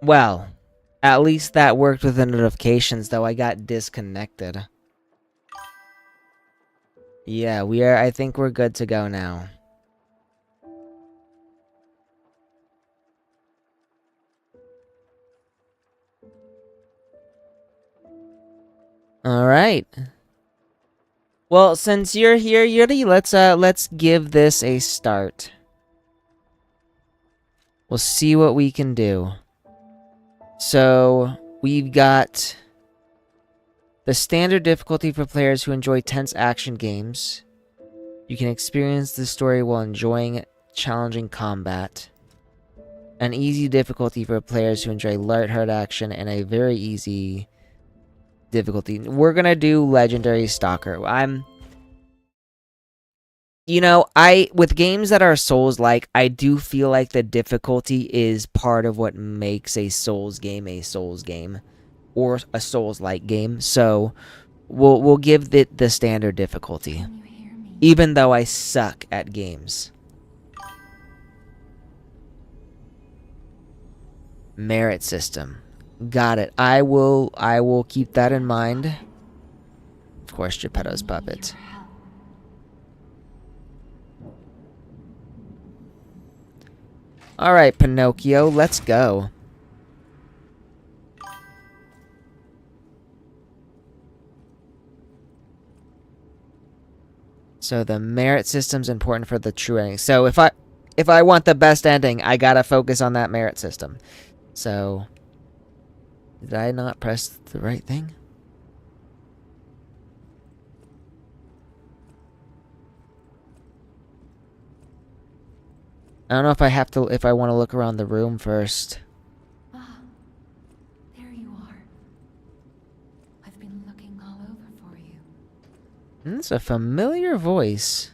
Well, at least that worked with the notifications, though I got disconnected. Yeah, I think we're good to go now. All right. Well, since you're here, Yuri, let's give this a start. We'll see what we can do. So, we've got the standard difficulty for players who enjoy tense action games. You can experience the story while enjoying challenging combat. An easy difficulty for players who enjoy lighthearted action, and a very easy difficulty. We're gonna do Legendary Stalker. With games that are Souls-like, I do feel like the difficulty is part of what makes a Souls game, or a Souls-like game. So we'll give it the standard difficulty, even though I suck at games. Merit system. Got it. I will keep that in mind. Of course, Geppetto's puppet. Alright, Pinocchio, let's go. So the merit system's important for the true ending. So if I want the best ending, I gotta focus on that merit system. So did I not press the right thing? I don't know if I want to look around the room first. Ah, there you are. I've been looking all over for you. It's a familiar voice.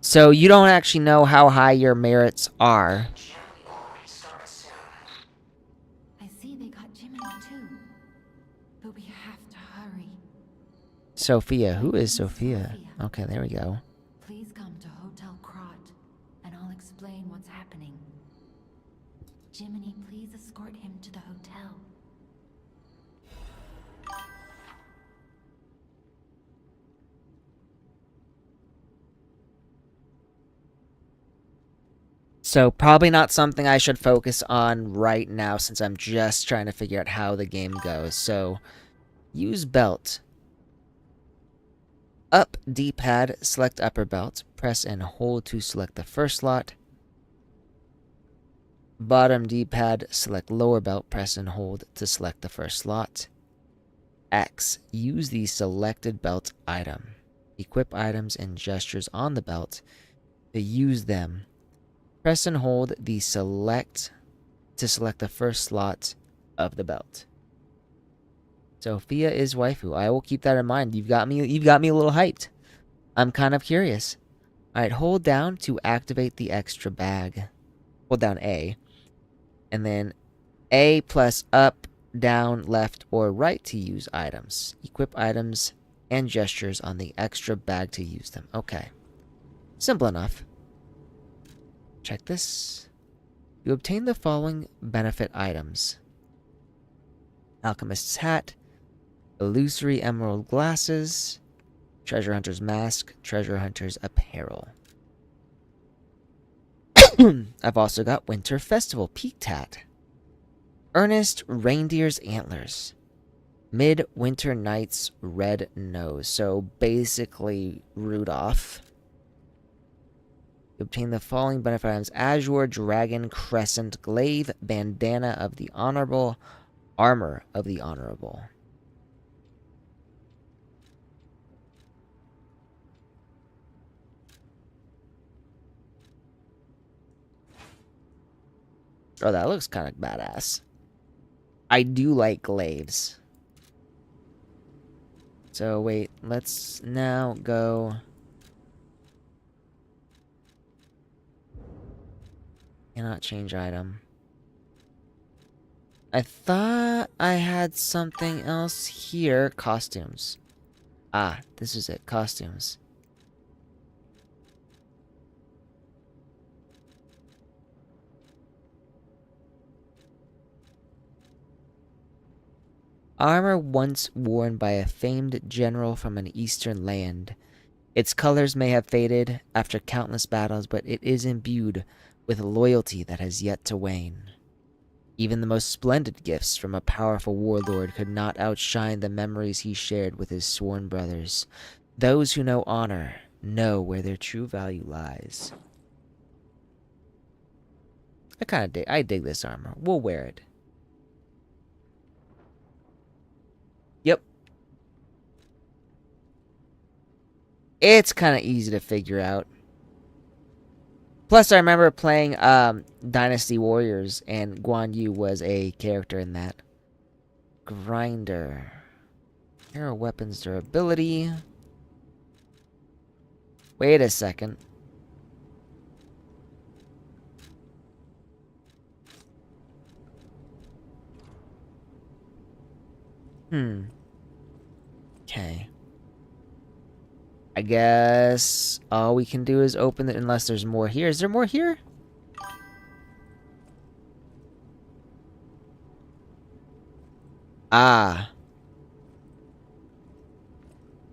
So you don't actually know how high your merits are. I see they got Jiminy too. But we have to hurry. Sophia. Who is Sophia? Okay, there we go. Please come to Hotel Krat, and I'll explain what's happening. Jiminy, please escort him to the hotel. So probably not something I should focus on right now since I'm just trying to figure out how the game goes. So use belt. Up D-pad, select upper belt. Press and hold to select the first slot. Bottom D-pad, select lower belt. Press and hold to select the first slot. X, use the selected belt item. Equip items and gestures on the belt to use them. Press and hold the select to select the first slot of the belt. Sophia is waifu. I will keep that in mind. You've got me a little hyped. I'm kind of curious. Alright, hold down to activate the extra bag. Hold down A. And then A plus up, down, left, or right to use items. Equip items and gestures on the extra bag to use them. Okay. Simple enough. Check this. You obtain the following benefit items: Alchemist's Hat, Illusory Emerald Glasses, Treasure Hunter's Mask, Treasure Hunter's Apparel. I've also got Winter Festival Peaked Hat, Earnest Reindeer's Antlers, Midwinter Night's Red Nose. So basically Rudolph. You obtain the following benefit items: Azure Dragon Crescent Glaive, Bandana of the Honorable, Armor of the Honorable. Oh, that looks kind of badass. I do like glaives. So wait, let's now go. Cannot change item. I thought I had something else here. Costumes. Ah, this is it. Costumes. Armor once worn by a famed general from an eastern land. Its colors may have faded after countless battles, but it is imbued with loyalty that has yet to wane. Even the most splendid gifts from a powerful warlord could not outshine the memories he shared with his sworn brothers. Those who know honor know where their true value lies. I dig this armor. We'll wear it. Yep. It's kind of easy to figure out. Plus, I remember playing Dynasty Warriors, and Guan Yu was a character in that. Grinder. Arrow weapons durability. Wait a second. Okay. I guess all we can do is open it unless there's more here. Is there more here? Ah.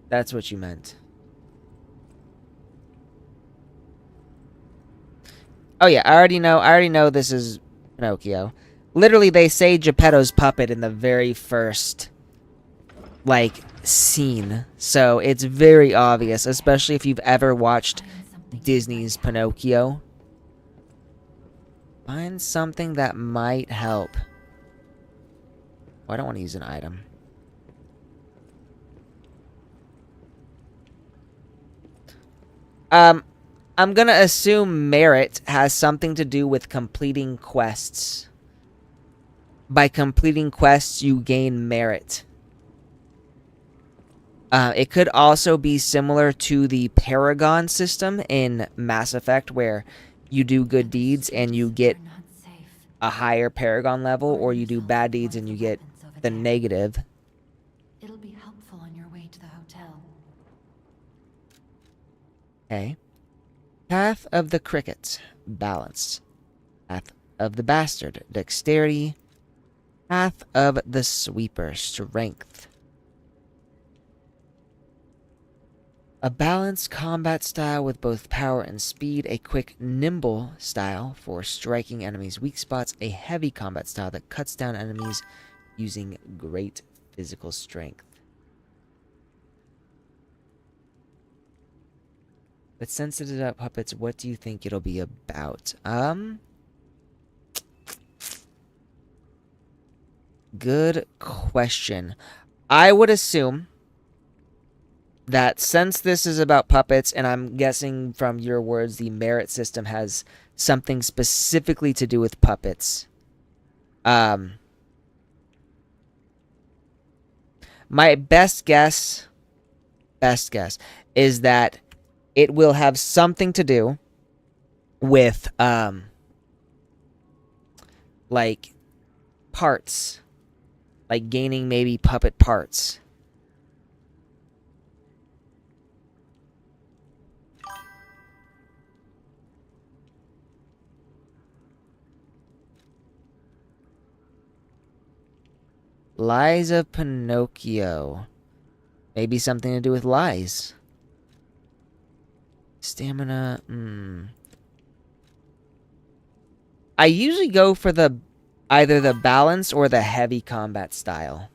That's what you meant. Oh yeah, I already know this is Pinocchio. Literally, they say Geppetto's puppet in the very first, like, scene. So it's very obvious, especially if you've ever watched Disney's Pinocchio. Find something that might help. Oh, I don't want to use an item. I'm gonna assume merit has something to do with completing quests. By completing quests, you gain merit. It could also be similar to the Paragon system in Mass Effect, where you do good deeds and you get a higher Paragon level, or you do bad deeds and you get the negative. It'll be helpful on your way to the hotel. Okay. Path of the Cricket, balance. Path of the Bastard, dexterity. Path of the Sweeper, strength. A balanced combat style with both power and speed. A quick, nimble style for striking enemies' weak spots. A heavy combat style that cuts down enemies using great physical strength. But since it is about puppets, what do you think it'll be about? Good question. I would assume that since this is about puppets, and I'm guessing from your words the merit system has something specifically to do with puppets. My best guess is that it will have something to do with, like, parts. Like, gaining maybe puppet parts. Liza Pinocchio. Maybe something to do with lies. Stamina. I usually go for either the balance or the heavy combat style.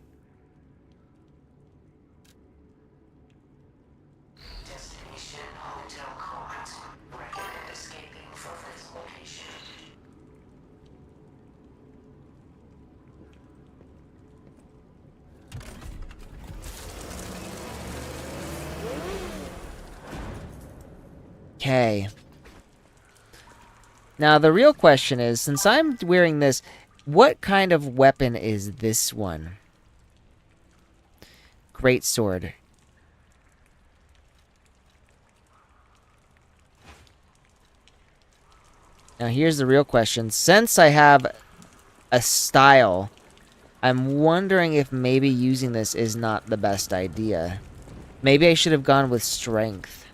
Destination Hotel Quad. Recommend escaping from this location. Okay. Now, the real question is, since I'm wearing this, what kind of weapon is this one? Great sword. Now, here's the real question. Since I have a style, I'm wondering if maybe using this is not the best idea. Maybe I should have gone with strength.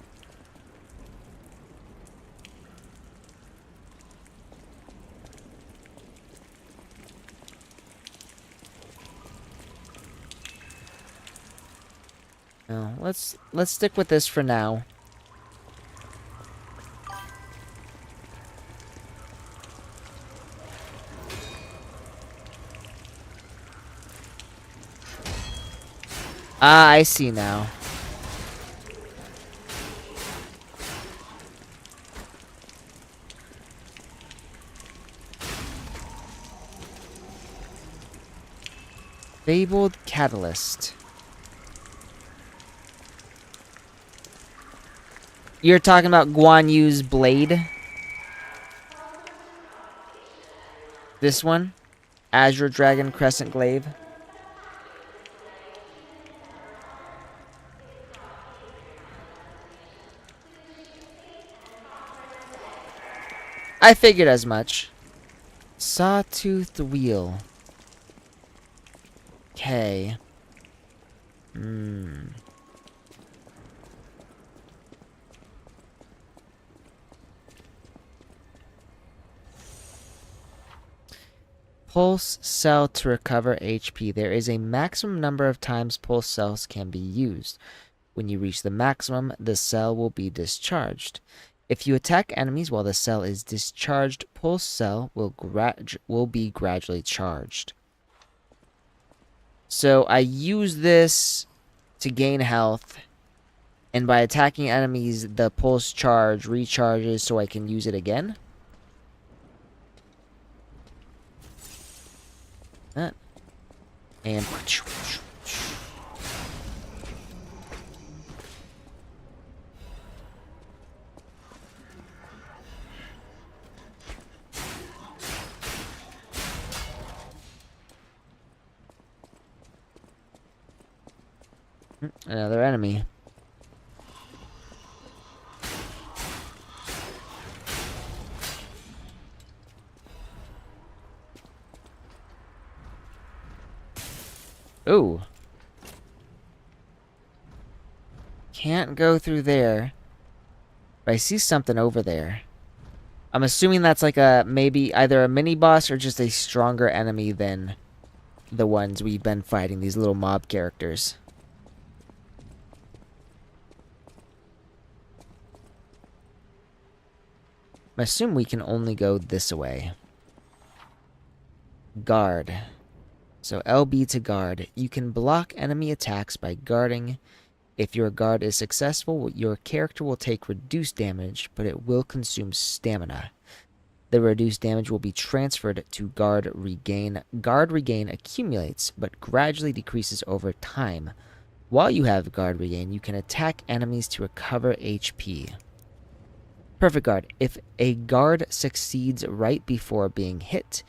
No, let's stick with this for now. Ah, I see now. Fabled Catalyst. You're talking about Guan Yu's blade? This one? Azure Dragon Crescent Glaive? I figured as much. Sawtooth Wheel. Okay. Pulse cell to recover HP. There is a maximum number of times pulse cells can be used. When you reach the maximum, the cell will be discharged. If you attack enemies while the cell is discharged, pulse cell will be gradually charged. So I use this to gain health, and by attacking enemies, the pulse charge recharges so I can use it again. That. And another enemy. Ooh. Can't go through there. But I see something over there. I'm assuming that's like maybe either a mini boss or just a stronger enemy than the ones we've been fighting, these little mob characters. I assume we can only go this way. Guard. So LB to guard. You can block enemy attacks by guarding. If your guard is successful, your character will take reduced damage, but it will consume stamina. The reduced damage will be transferred to guard regain. Guard regain accumulates, but gradually decreases over time. While you have guard regain, you can attack enemies to recover HP. Perfect guard. If a guard succeeds right before being hit,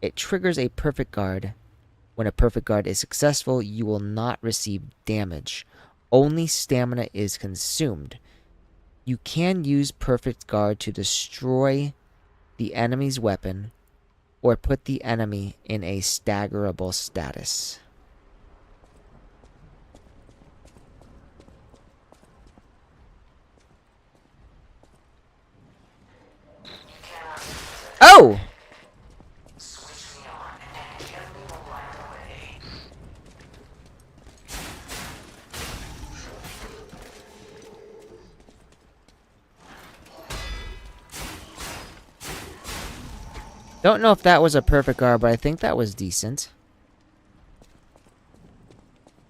it triggers a perfect guard. When a perfect guard is successful, you will not receive damage. Only stamina is consumed. You can use perfect guard to destroy the enemy's weapon or put the enemy in a staggerable status. Oh! Switch me on and the enemy will run away. Don't know if that was a perfect guard, but I think that was decent.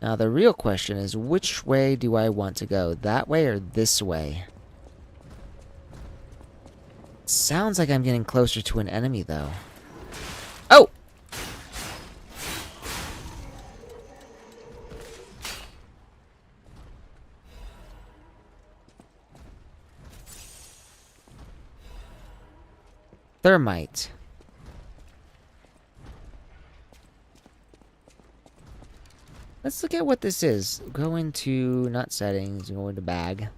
Now the real question is, which way do I want to go? That way or this way? Sounds like I'm getting closer to an enemy, though. Oh! Thermite. Let's look at what this is. Go into, not settings, go into bag.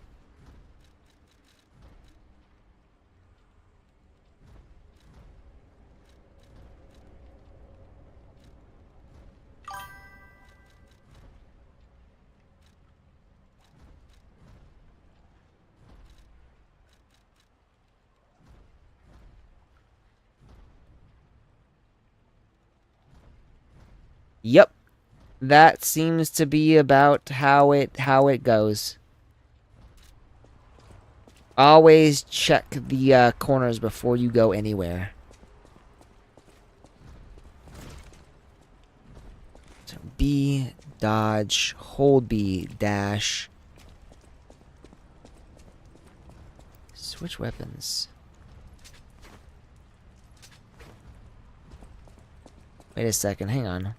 Yep. That seems to be about how it goes. Always check the corners before you go anywhere. So B, dodge, hold B, dash. Switch weapons. Wait a second, hang on.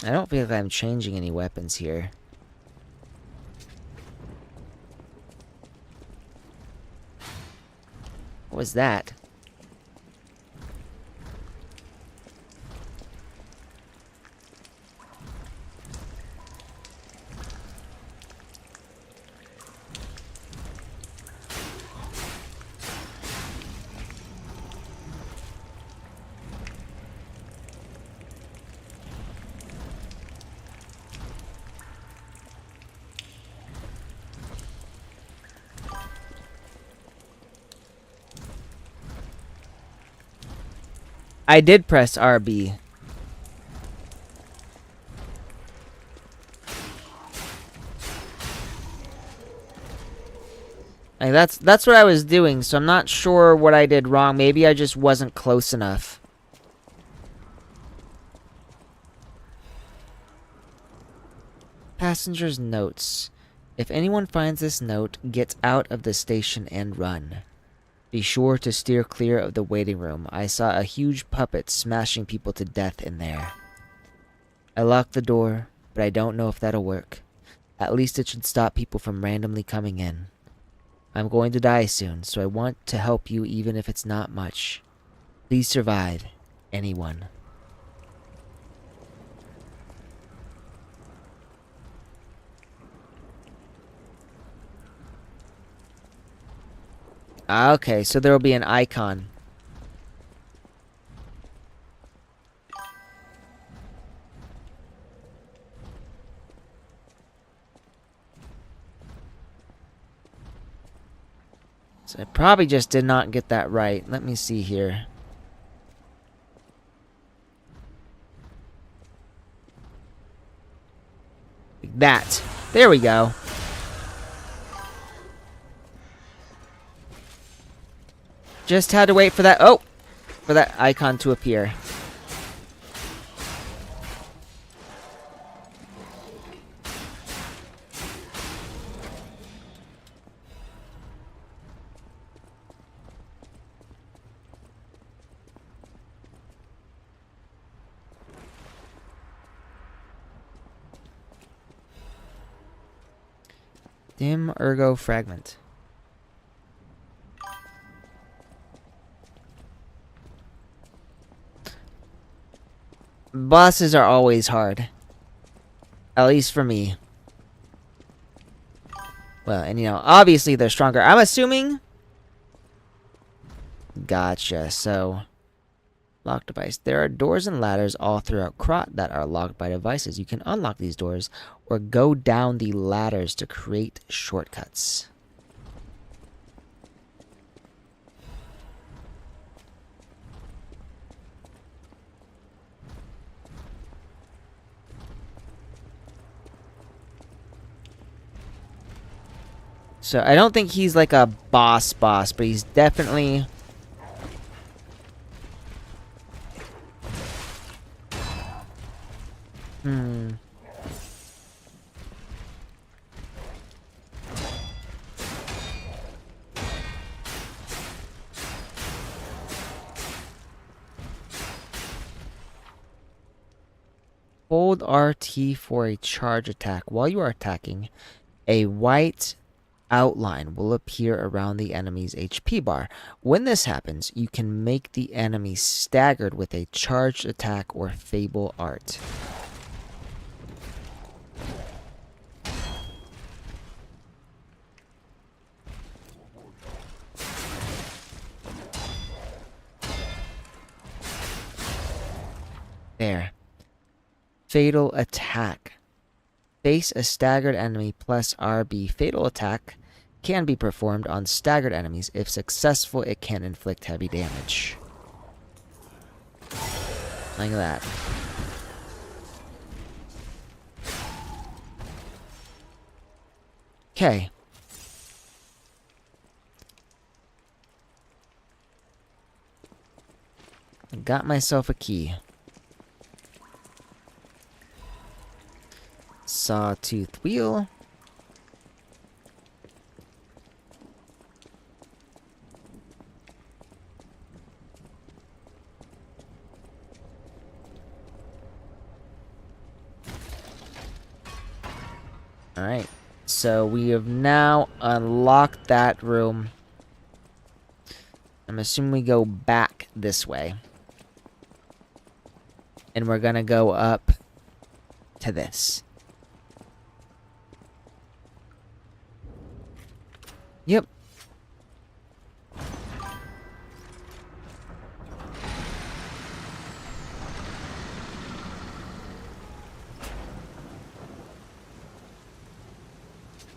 I don't feel like I'm changing any weapons here. What was that? I did press RB. Like that's what I was doing, so I'm not sure what I did wrong. Maybe I just wasn't close enough. Passenger's notes. If anyone finds this note, get out of the station and run. Be sure to steer clear of the waiting room. I saw a huge puppet smashing people to death in there. I locked the door, but I don't know if that'll work. At least it should stop people from randomly coming in. I'm going to die soon, so I want to help you even if it's not much. Please survive. Anyone. Okay, so there will be an icon. So I probably just did not get that right. Let me see here. Like that. There we go. Just had to wait for that. Oh! For that icon to appear. Dim ergo fragment. Bosses are always hard. At least for me. Well, and you know, obviously they're stronger. I'm assuming... Gotcha, so... Lock device. There are doors and ladders all throughout Krot that are locked by devices. You can unlock these doors or go down the ladders to create shortcuts. So I don't think he's like a boss, but he's definitely... Hold RT for a charge attack. While you are attacking, a white outline will appear around the enemy's HP bar. When this happens, you can make the enemy staggered with a charged attack or Fable Art. There. Fatal Attack. Face a staggered enemy plus RB. Fatal Attack can be performed on staggered enemies. If successful, it can inflict heavy damage. Like that. Okay. I got myself a key. Sawtooth wheel. Alright, so we have now unlocked that room. I'm assuming we go back this way. And we're gonna go up to this. Yep.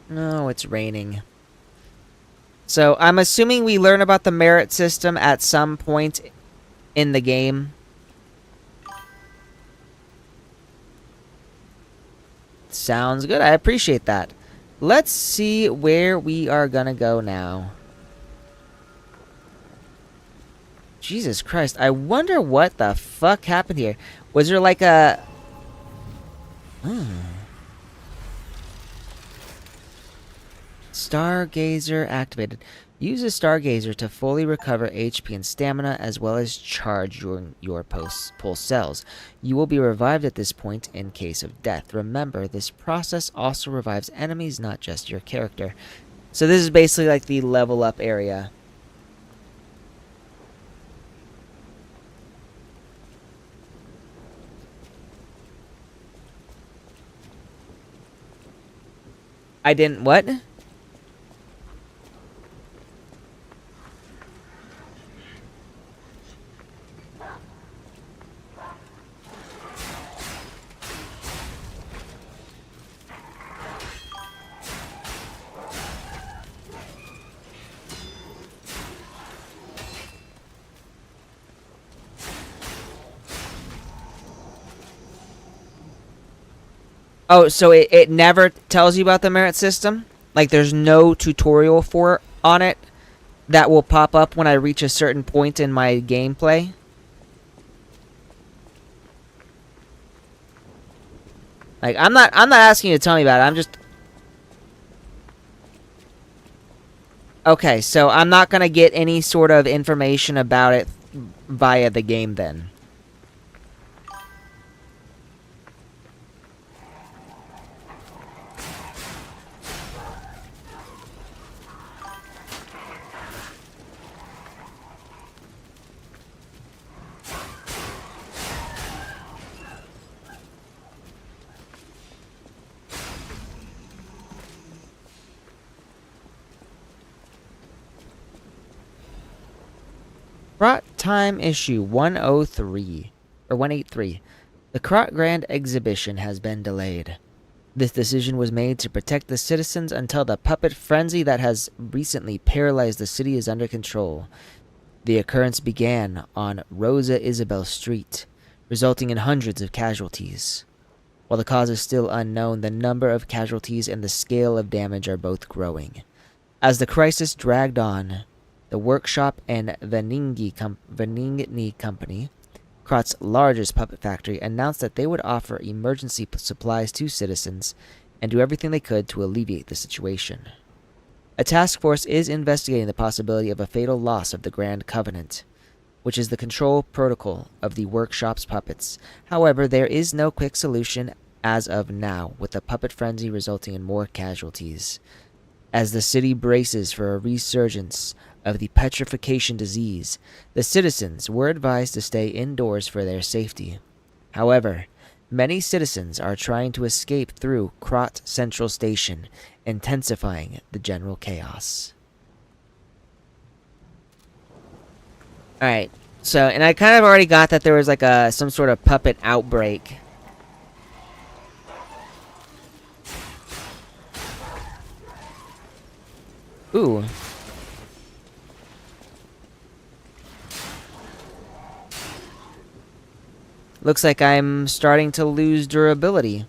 No, it's raining. So, I'm assuming we learn about the merit system at some point in the game. Sounds good. I appreciate that. Let's see where we are gonna go now. Jesus Christ. I wonder what the fuck happened here. Was there like a... Stargazer activated. Use a Stargazer to fully recover HP and stamina, as well as charge your pulse cells. You will be revived at this point in case of death. Remember, this process also revives enemies, not just your character. So this is basically like the level up area. I didn't... what? Oh, so it never tells you about the merit system? Like, there's no tutorial on it that will pop up when I reach a certain point in my gameplay? Like, I'm not asking you to tell me about it. I'm just... Okay, so I'm not gonna get any sort of information about it via the game then. Krot Time Issue 103, or 183. The Krot Grand Exhibition has been delayed. This decision was made to protect the citizens until the puppet frenzy that has recently paralyzed the city is under control. The occurrence began on Rosa Isabel Street, resulting in hundreds of casualties. While the cause is still unknown, the number of casualties and the scale of damage are both growing. As the crisis dragged on, the workshop and Venigni Company, Krot's largest puppet factory, announced that they would offer emergency supplies to citizens and do everything they could to alleviate the situation. A task force is investigating the possibility of a fatal loss of the Grand Covenant, which is the control protocol of the workshop's puppets. However, there is no quick solution as of now, with the puppet frenzy resulting in more casualties. As the city braces for a resurgence of the petrification disease, the citizens were advised to stay indoors for their safety. However, many citizens are trying to escape through Krot Central Station, intensifying the general chaos. Alright, so, and I kind of already got that there was like some sort of puppet outbreak. Ooh. Looks like I'm starting to lose durability.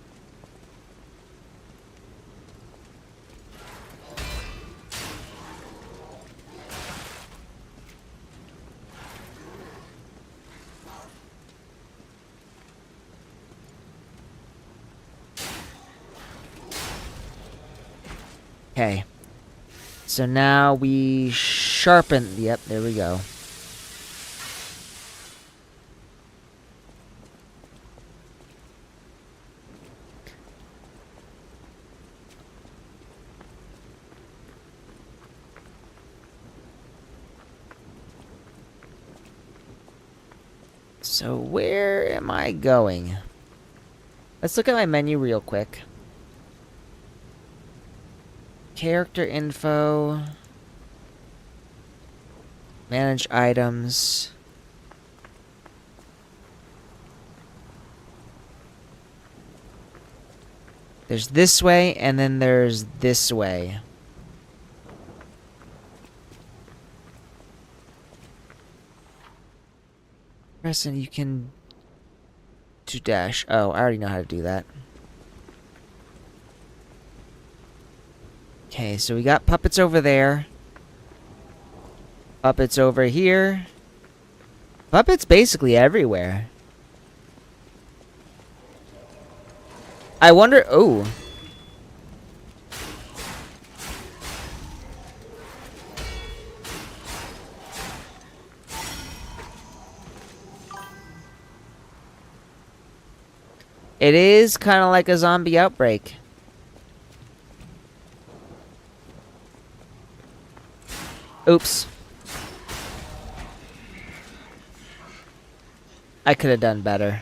Okay. So now we sharpen. Yep, there we go. So where am I going? Let's look at my menu real quick. Character info. Manage items. There's this way, and then there's this way. Preston, you can do dash. Oh, I already know how to do that. Okay, so we got puppets over there. Puppets over here. Puppets basically everywhere. I wonder... Oh. It is kind of like a zombie outbreak. Oops. I could have done better.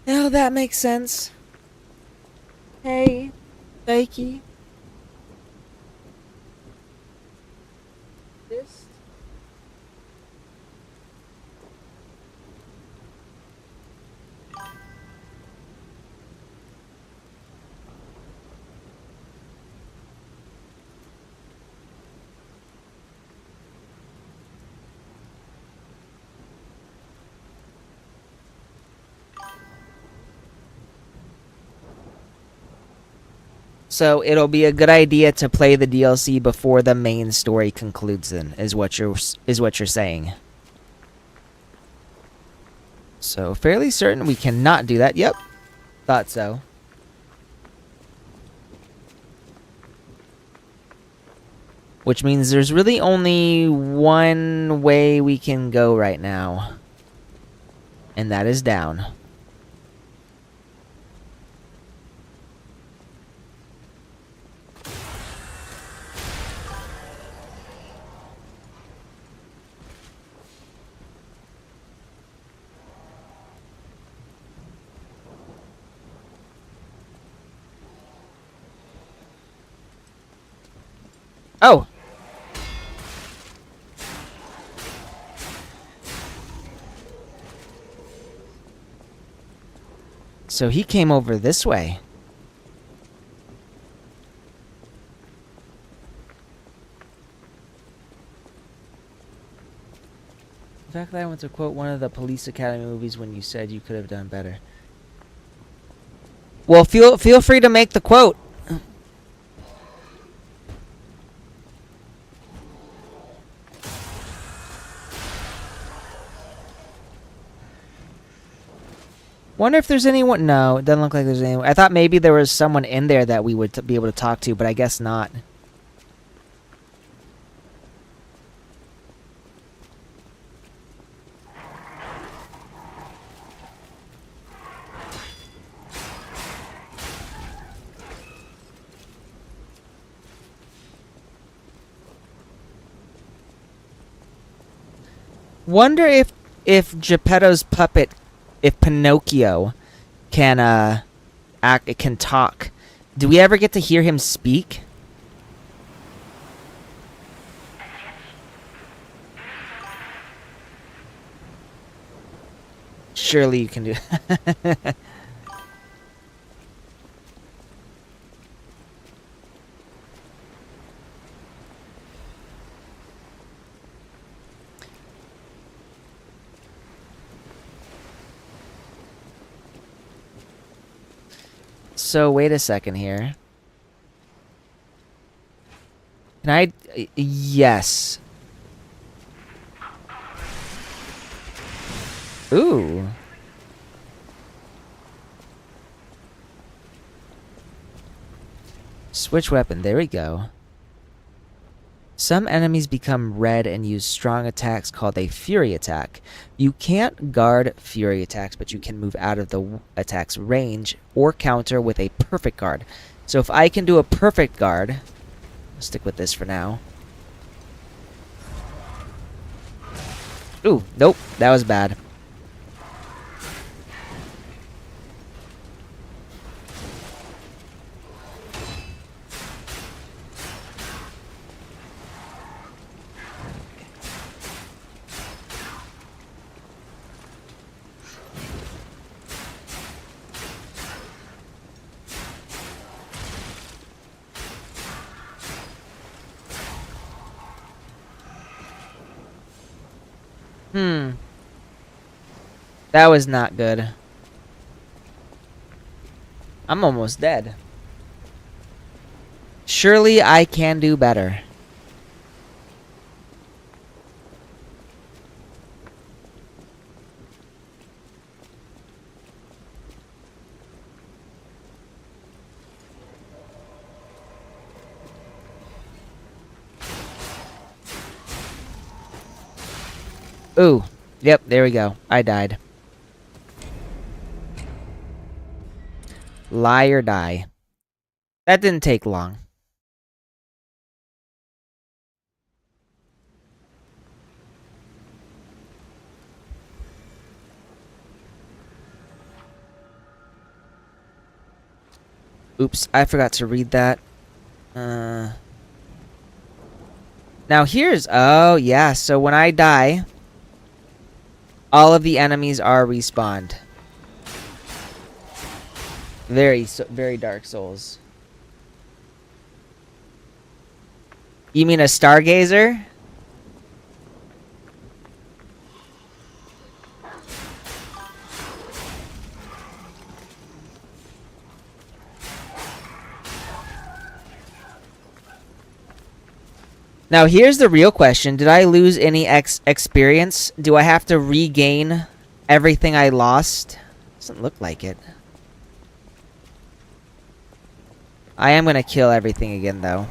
Now that makes sense. Hey, Fakey. This. So it'll be a good idea to play the DLC before the main story concludes. Then is what you're saying. So fairly certain we cannot do that. Yep, thought so. Which means there's really only one way we can go right now, and that is down. Oh! So he came over this way. In fact, I want to quote one of the Police Academy movies when you said you could have done better. Well, feel free to make the quote. Wonder if there's anyone. No, it doesn't look like there's anyone. I thought maybe there was someone in there that we would be able to talk to, but I guess not. Wonder if Geppetto's puppet, if Pinocchio, can act. It can talk. Do we ever get to hear him speak? Surely you can do. So wait a second here. Can I? Yes. Ooh. Switch weapon. There we go. Some enemies become red and use strong attacks called a Fury attack. You can't guard Fury attacks, but you can move out of the attack's range or counter with a perfect guard. So if I can do a perfect guard, I'll stick with this for now. Ooh, nope, that was bad. That was not good. I'm almost dead. Surely I can do better. Ooh. Yep, there we go. I died. Lie or die. That didn't take long. Oops, I forgot to read that. Now here's... Oh, yeah, so when I die, all of the enemies are respawned. Very Dark Souls. You mean a Stargazer? Now here's the real question. Did I lose any experience? Do I have to regain everything I lost? Doesn't look like it. I am gonna kill everything again though.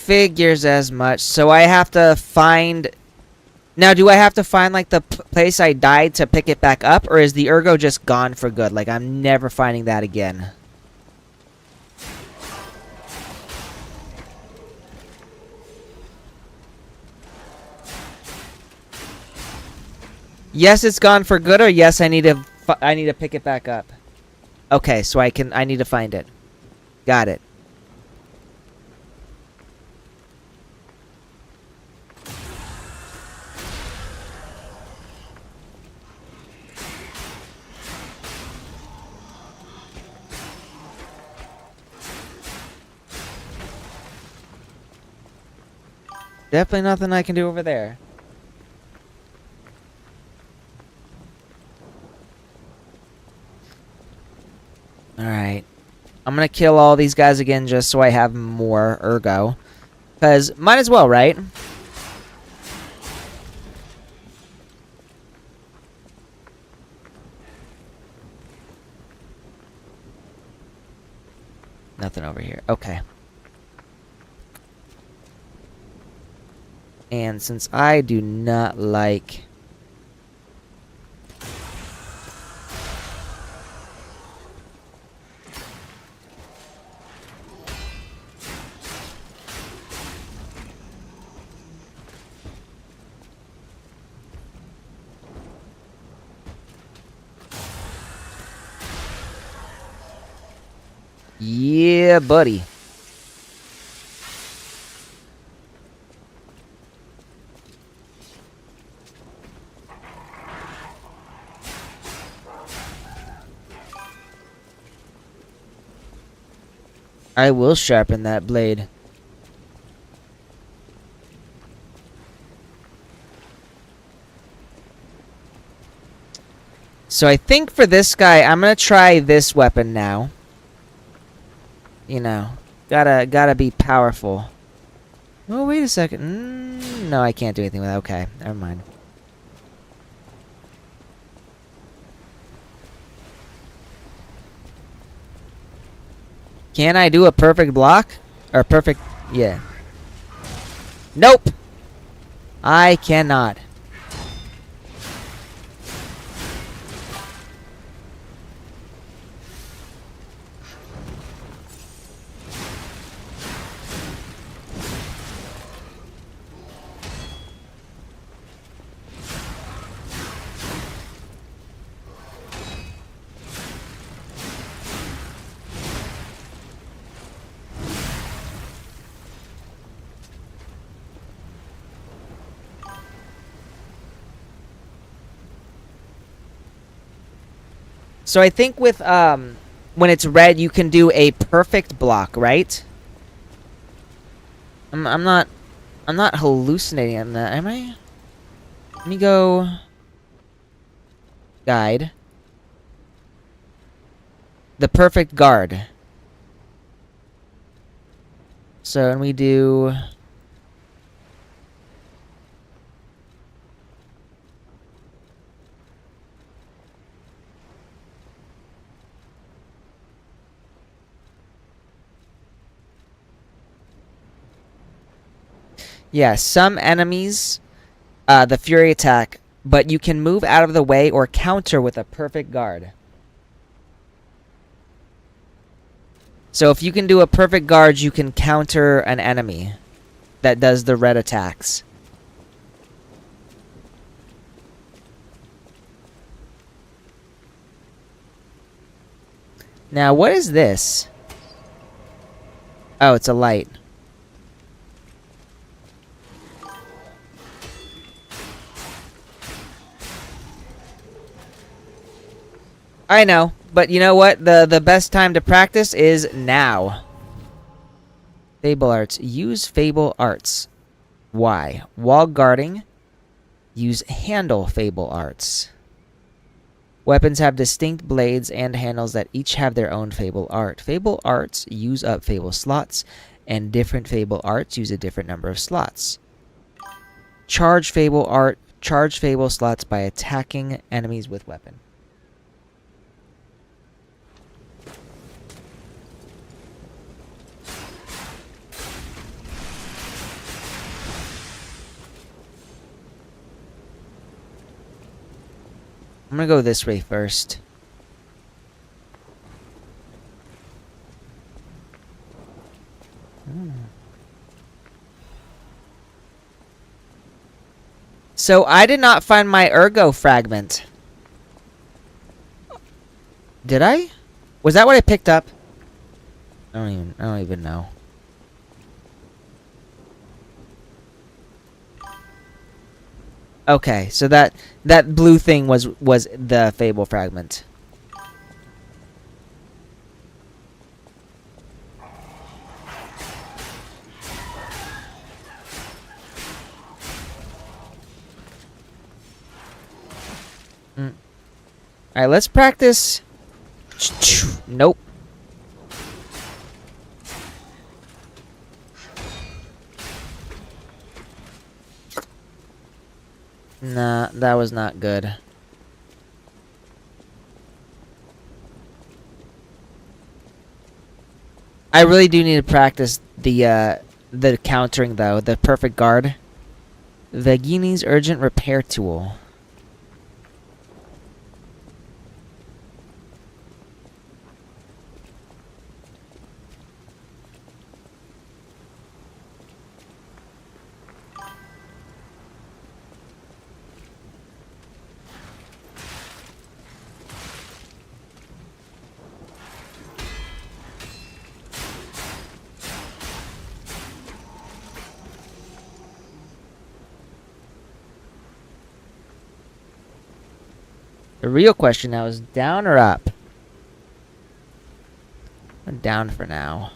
figures as much. So I have to find... Now, do I have to find, like, the place I died to pick it back up? Or is the ergo just gone for good? Like, I'm never finding that again. Yes, it's gone for good, or yes, I need to pick it back up. Okay, so I need to find it. Got it. Definitely nothing I can do over there. Alright. I'm gonna kill all these guys again just so I have more ergo. Because, might as well, right? Nothing over here. Okay. And since I do not like... Yeah, buddy. I will sharpen that blade. So I think for this guy, I'm gonna try this weapon now. You know, gotta be powerful. Oh, wait a second. No, I can't do anything with that. Okay, never mind. Can I do a perfect block? Or perfect... Yeah. Nope! I cannot. So I think with, when it's red, you can do a perfect block, right? I'm not hallucinating on that, am I? Let me go... Guide. The perfect guard. So, and we do... Yeah, some enemies, the Fury attack, but you can move out of the way or counter with a perfect guard. So if you can do a perfect guard, you can counter an enemy that does the red attacks. Now, what is this? Oh, it's a light. I know, but you know what? The best time to practice is now. Fable Arts. Use Fable Arts. Why? While guarding, use Handle Fable Arts. Weapons have distinct blades and handles that each have their own Fable Art. Fable Arts use up Fable slots, and different Fable Arts use a different number of slots. Charge Fable slots by attacking enemies with weapon. I'm gonna go this way first. So I did not find my ergo fragment. Did I? Was that what I picked up? I don't even know. Okay, so that blue thing was the Fable fragment. Alright, let's practice. Nope. Nah, that was not good. I really do need to practice the countering though, the perfect guard. Vagini's urgent repair tool. The real question now is down or up? I'm down for now.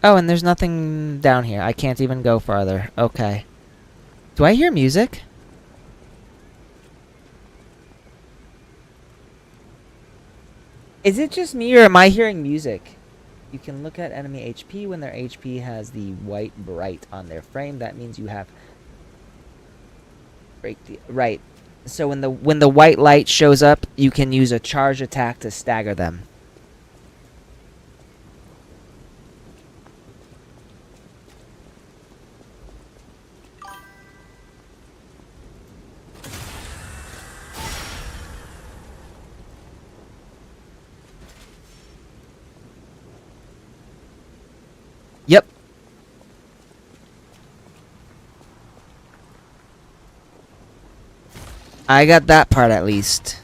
Oh, and there's nothing down here. I can't even go farther. Okay. Do I hear music? Is it just me or am I hearing music? You can look at enemy HP when their HP has the white bright on their frame. That means you have right. So when the white light shows up, you can use a charge attack to stagger them. Yep. I got that part at least.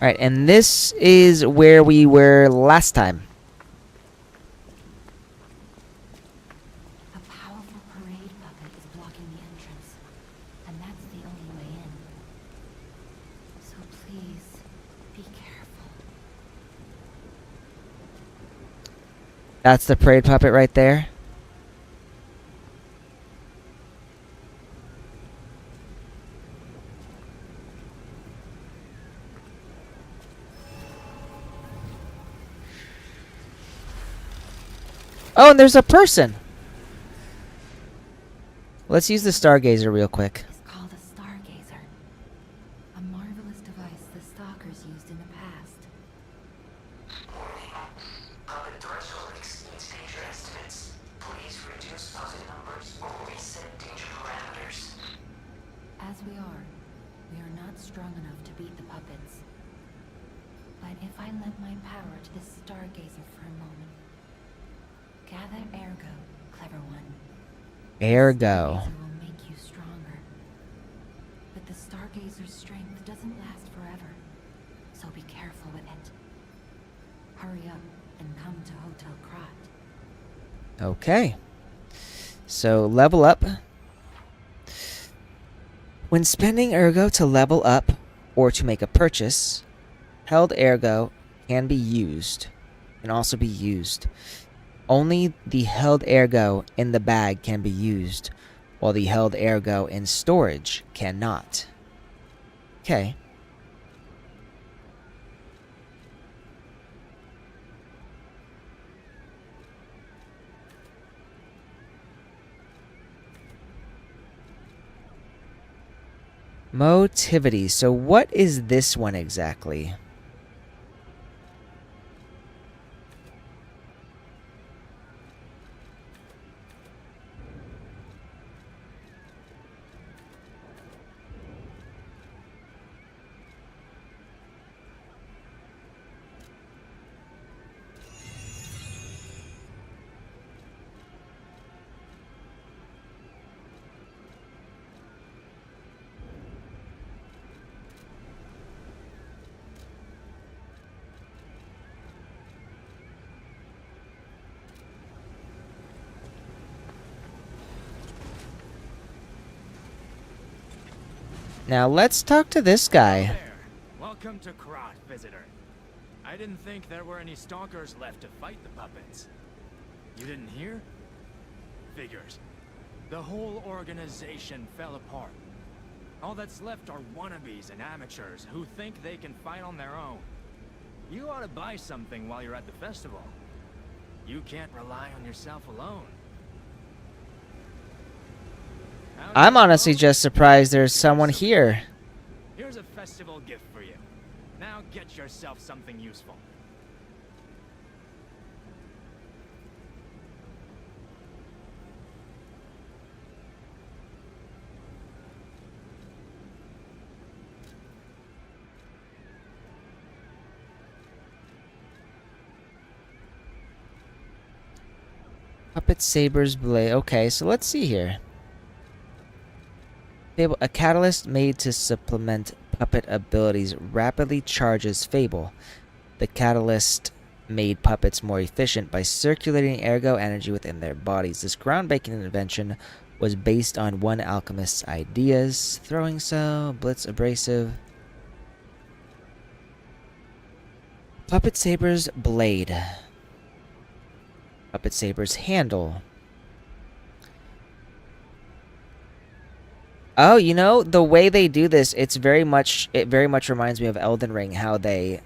Alright, and this is where we were last time. A powerful parade puppet is blocking the entrance, and that's the only way in. So please, be careful. That's the parade puppet right there. Oh, and there's a person. Let's use the Stargazer real quick. It's called a Stargazer. A marvelous device the Stalkers used in the past. Warning. Puppet threshold exceeds danger estimates. Please reduce puppet numbers or reset danger parameters. As we are not strong enough to beat the puppets. But if I lend my power to this Stargazer for a moment. Gather Ergo, clever one. Ergo. Stargazer will make you stronger. But the Stargazer's strength doesn't last forever. So be careful with it. Hurry up and come to Hotel Krat. Okay. So level up. When spending Ergo to level up or to make a purchase, held Ergo can be used. Can also be used. Only the held Ergo in the bag can be used, while the held Ergo in storage cannot. Okay. Motivity. So what is this one exactly? Now let's talk to this guy. There. Welcome to Krat, visitor. I didn't think there were any stalkers left to fight the puppets. You didn't hear? Figures. The whole organization fell apart. All that's left are wannabes and amateurs who think they can fight on their own. You ought to buy something while you're at the festival. You can't rely on yourself alone. I'm honestly just surprised there's someone here. Here's a festival gift for you. Now get yourself something useful. Puppet Saber's Blade. Okay, so let's see here. Fable, a catalyst made to supplement puppet abilities rapidly charges Fable. The catalyst made puppets more efficient by circulating ergo energy within their bodies. This groundbreaking invention was based on one alchemist's ideas. Throwing cell, blitz abrasive. Puppet Saber's Blade. Puppet Saber's handle. Oh, you know, the way they do this, it very much reminds me of Elden Ring, how they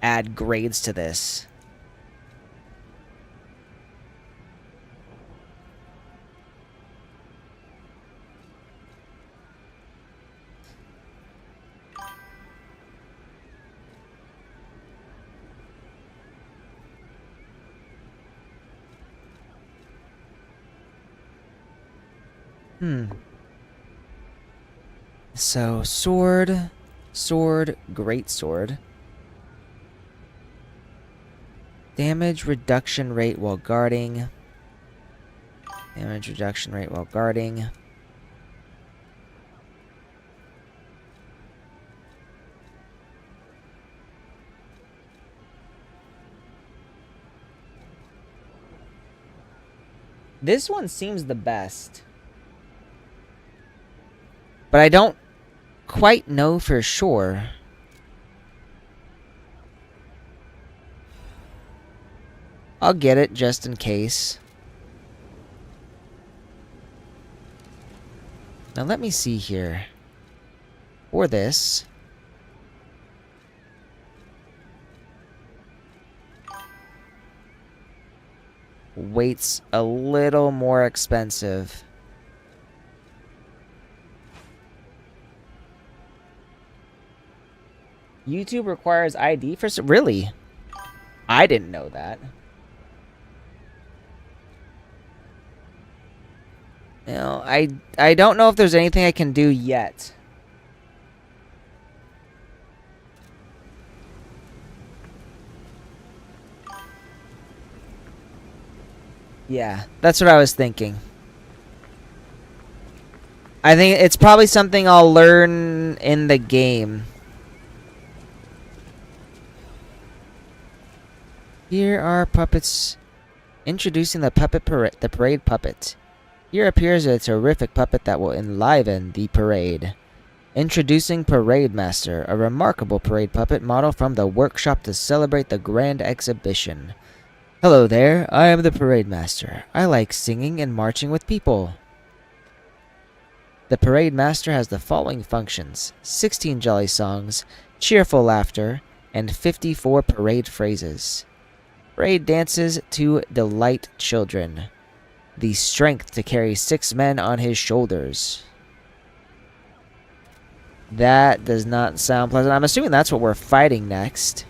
add grades to this. So, sword, great sword. Damage reduction rate while guarding. Damage reduction rate while guarding. This one seems the best. But I don't quite know for sure. I'll get it just in case. Now let me see here. For this. Weight's a little more expensive. YouTube requires ID for... Really? I didn't know that. You know, I don't know if there's anything I can do yet. Yeah, that's what I was thinking. I think it's probably something I'll learn in the game. Here are puppets. Introducing the parade puppet. Here appears a terrific puppet that will enliven the parade. Introducing Parade Master, a remarkable parade puppet model from the workshop to celebrate the grand exhibition. Hello there, I am the Parade Master. I like singing and marching with people. The Parade Master has the following functions: 16 jolly songs, cheerful laughter, and 54 parade phrases. Parade dances to delight children. The strength to carry 6 men on his shoulders. That does not sound pleasant. I'm assuming that's what we're fighting next.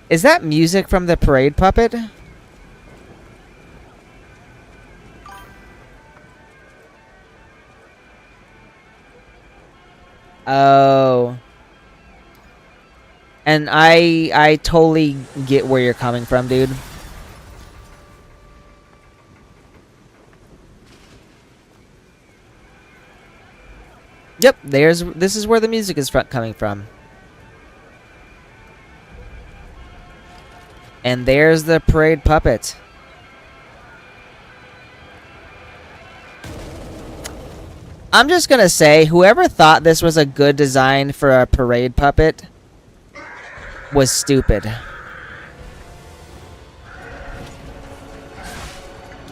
Is that music from the parade puppet? Oh. And I totally get where you're coming from, dude. Yep, this is where the music is coming from. And there's the parade puppet. I'm just gonna say, whoever thought this was a good design for a parade puppet was stupid.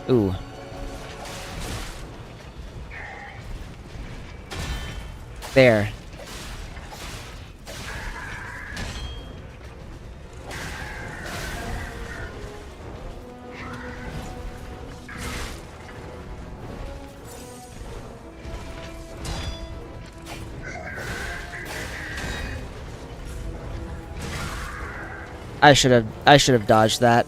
Ooh. There. I should have dodged that.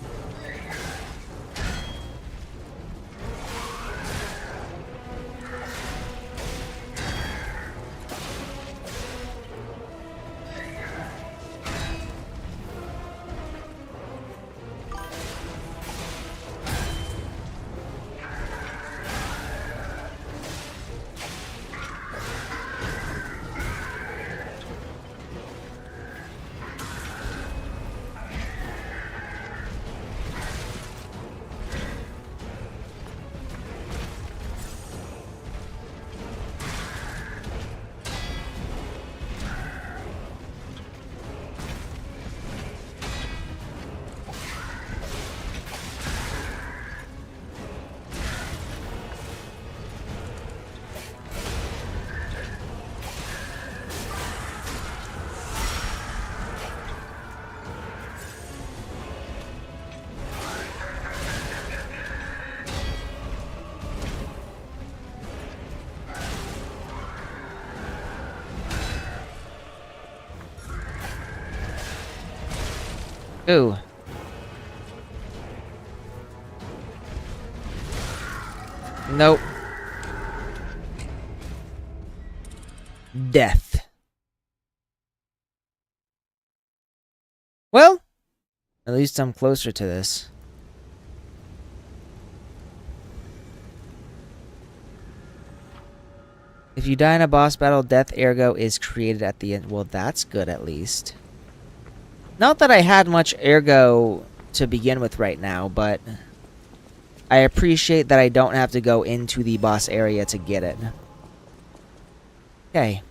Ooh. Nope. Death. Well, at least I'm closer to this. If you die in a boss battle, Death Ergo is created at the end. Well, that's good at least. Not that I had much Ergo to begin with right now, but I appreciate that I don't have to go into the boss area to get it. Okay.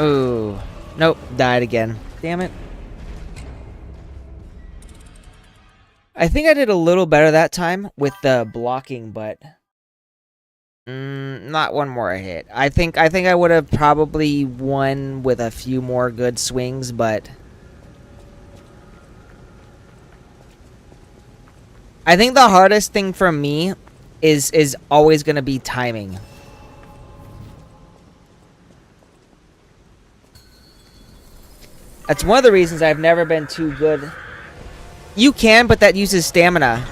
Oh, nope, died again. Damn it. I think I did a little better that time with the blocking, but not one more hit. I think I would have probably won with a few more good swings, but I think the hardest thing for me is always going to be timing. That's one of the reasons I've never been too good. You can, but that uses stamina.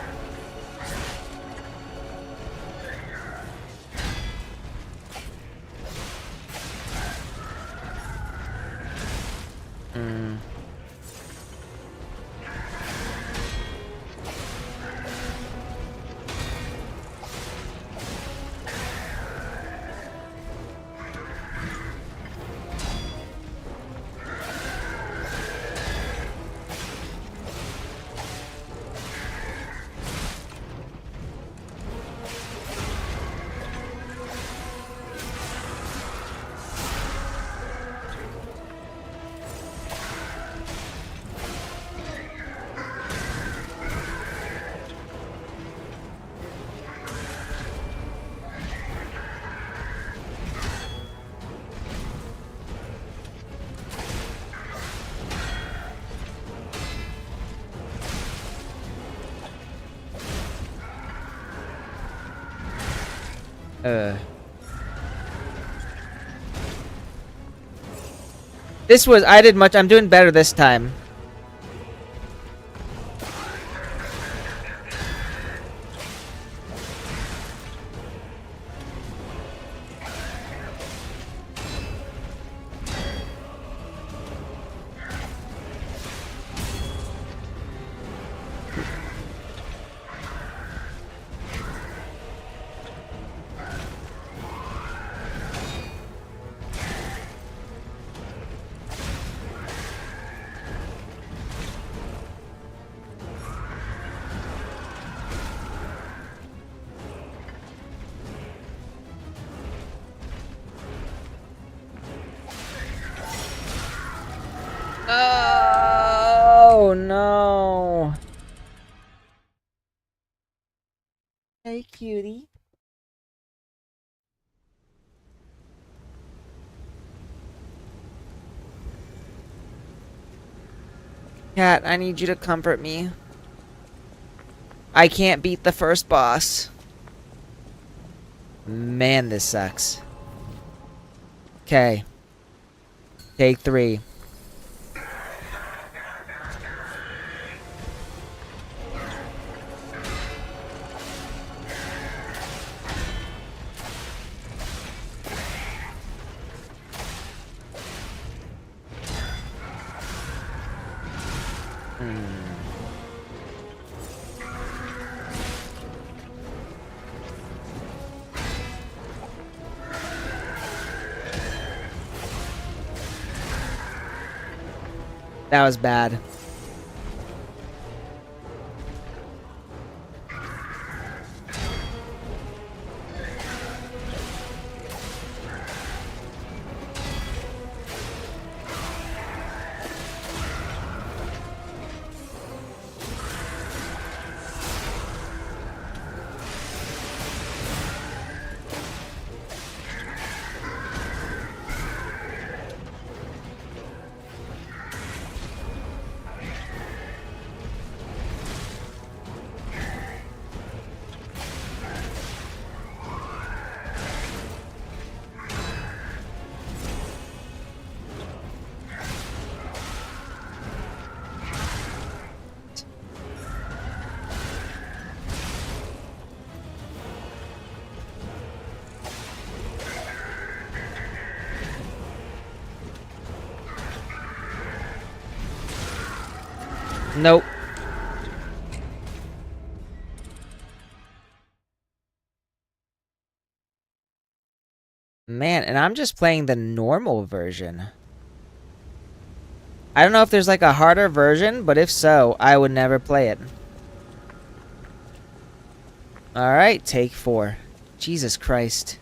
I'm doing better this time. Oh no. Hey, cutie. Cat, I need you to comfort me. I can't beat the first boss. Man, this sucks. Okay. Take 3. That was bad. Nope. Man, and I'm just playing the normal version. I don't know if there's like a harder version, but if so, I would never play it. Alright, take 4. Jesus Christ.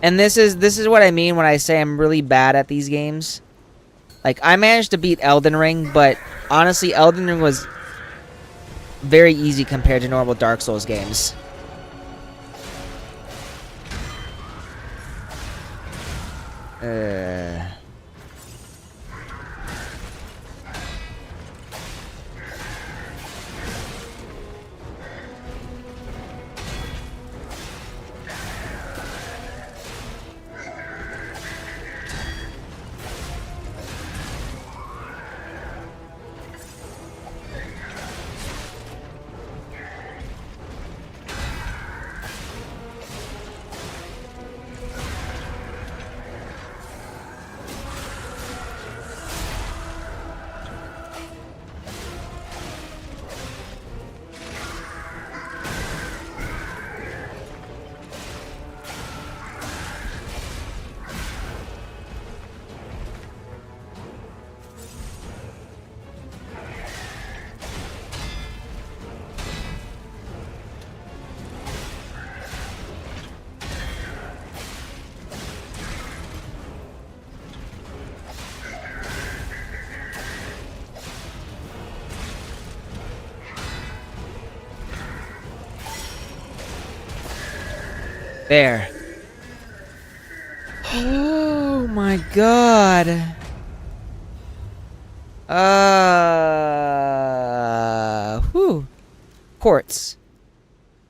And this is what I mean when I say I'm really bad at these games. Like, I managed to beat Elden Ring, but honestly, Elden Ring was very easy compared to normal Dark Souls games. There. Oh my god. Whew. Quartz.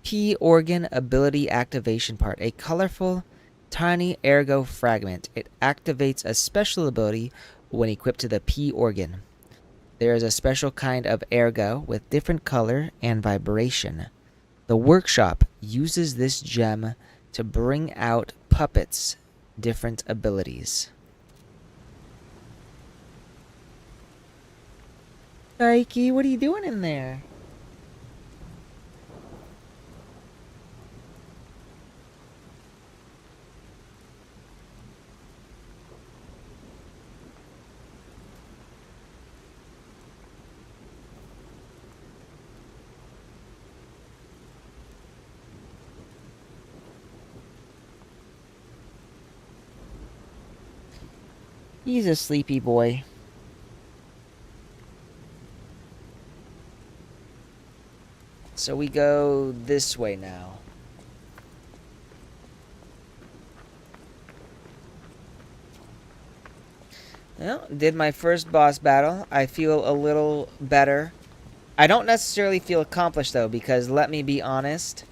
P organ ability activation part. A colorful, tiny ergo fragment. It activates a special ability when equipped to the P organ. There is a special kind of ergo with different color and vibration. The workshop uses this gem to bring out puppets' different abilities. Saiki, what are you doing in there? He's a sleepy boy. So we go this way now. Well, did my first boss battle. I feel a little better. I don't necessarily feel accomplished though, because let me be honest,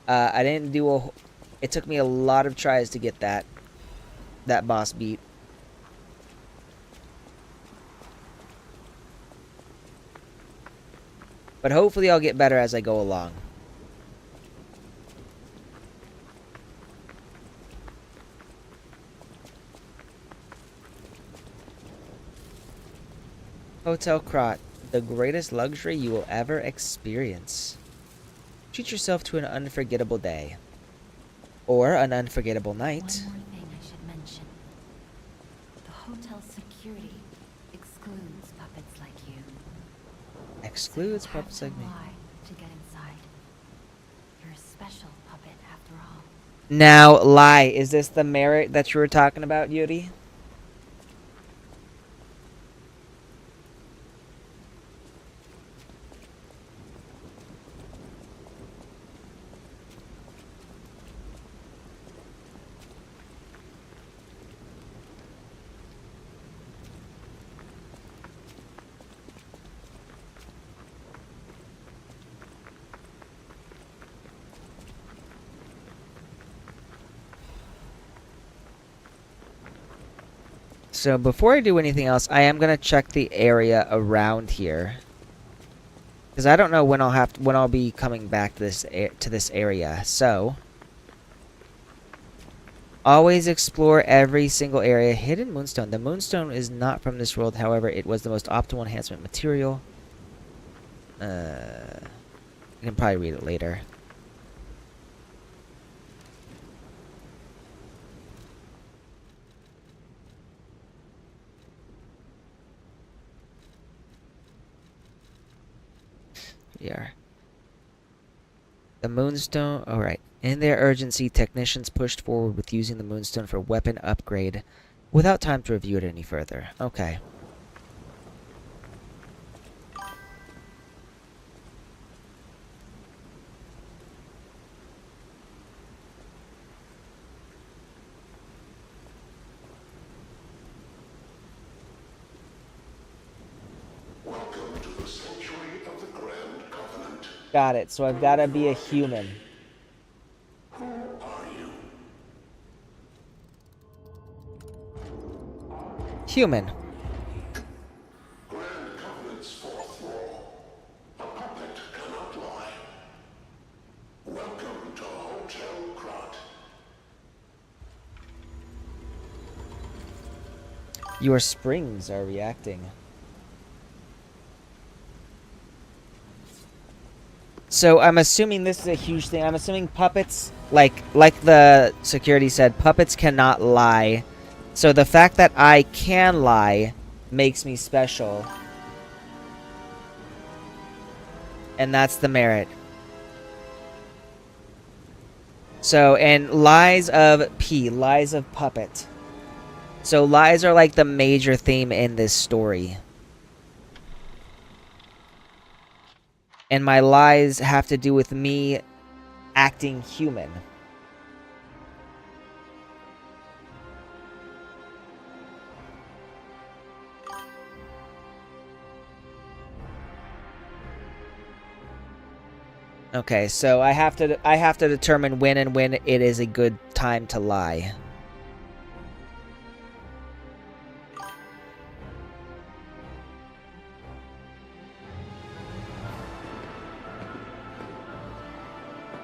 I didn't do a. It took me a lot of tries to get that boss beat. But hopefully I'll get better as I go along. Hotel Krat, the greatest luxury you will ever experience. Treat yourself to an unforgettable day. Or an unforgettable night. One more thing I should mention. The hotel's security excludes puppets like you. Excludes So you'll puppets have like to me. lie to get inside. You're a special puppet after all. Now, lie. Is this the merit that you were talking about, Yuri? So before I do anything else, I am gonna check the area around here, because I don't know when I'll be coming back to this area. So always explore every single area. Hidden Moonstone. The Moonstone is not from this world. However, it was the most optimal enhancement material. I can probably read it later. Here. The Moonstone. Alright. In their urgency, technicians pushed forward with using the Moonstone for weapon upgrade without time to review it any further. Okay. Got it. So I've got to be a human. Human. Your springs are reacting. So I'm assuming this is a huge thing. I'm assuming puppets, like the security said, puppets cannot lie. So the fact that I can lie makes me special. And that's the merit. So, and lies of puppet. So lies are like the major theme in this story. And my lies have to do with me acting human. Okay, so I have to determine when it is a good time to lie.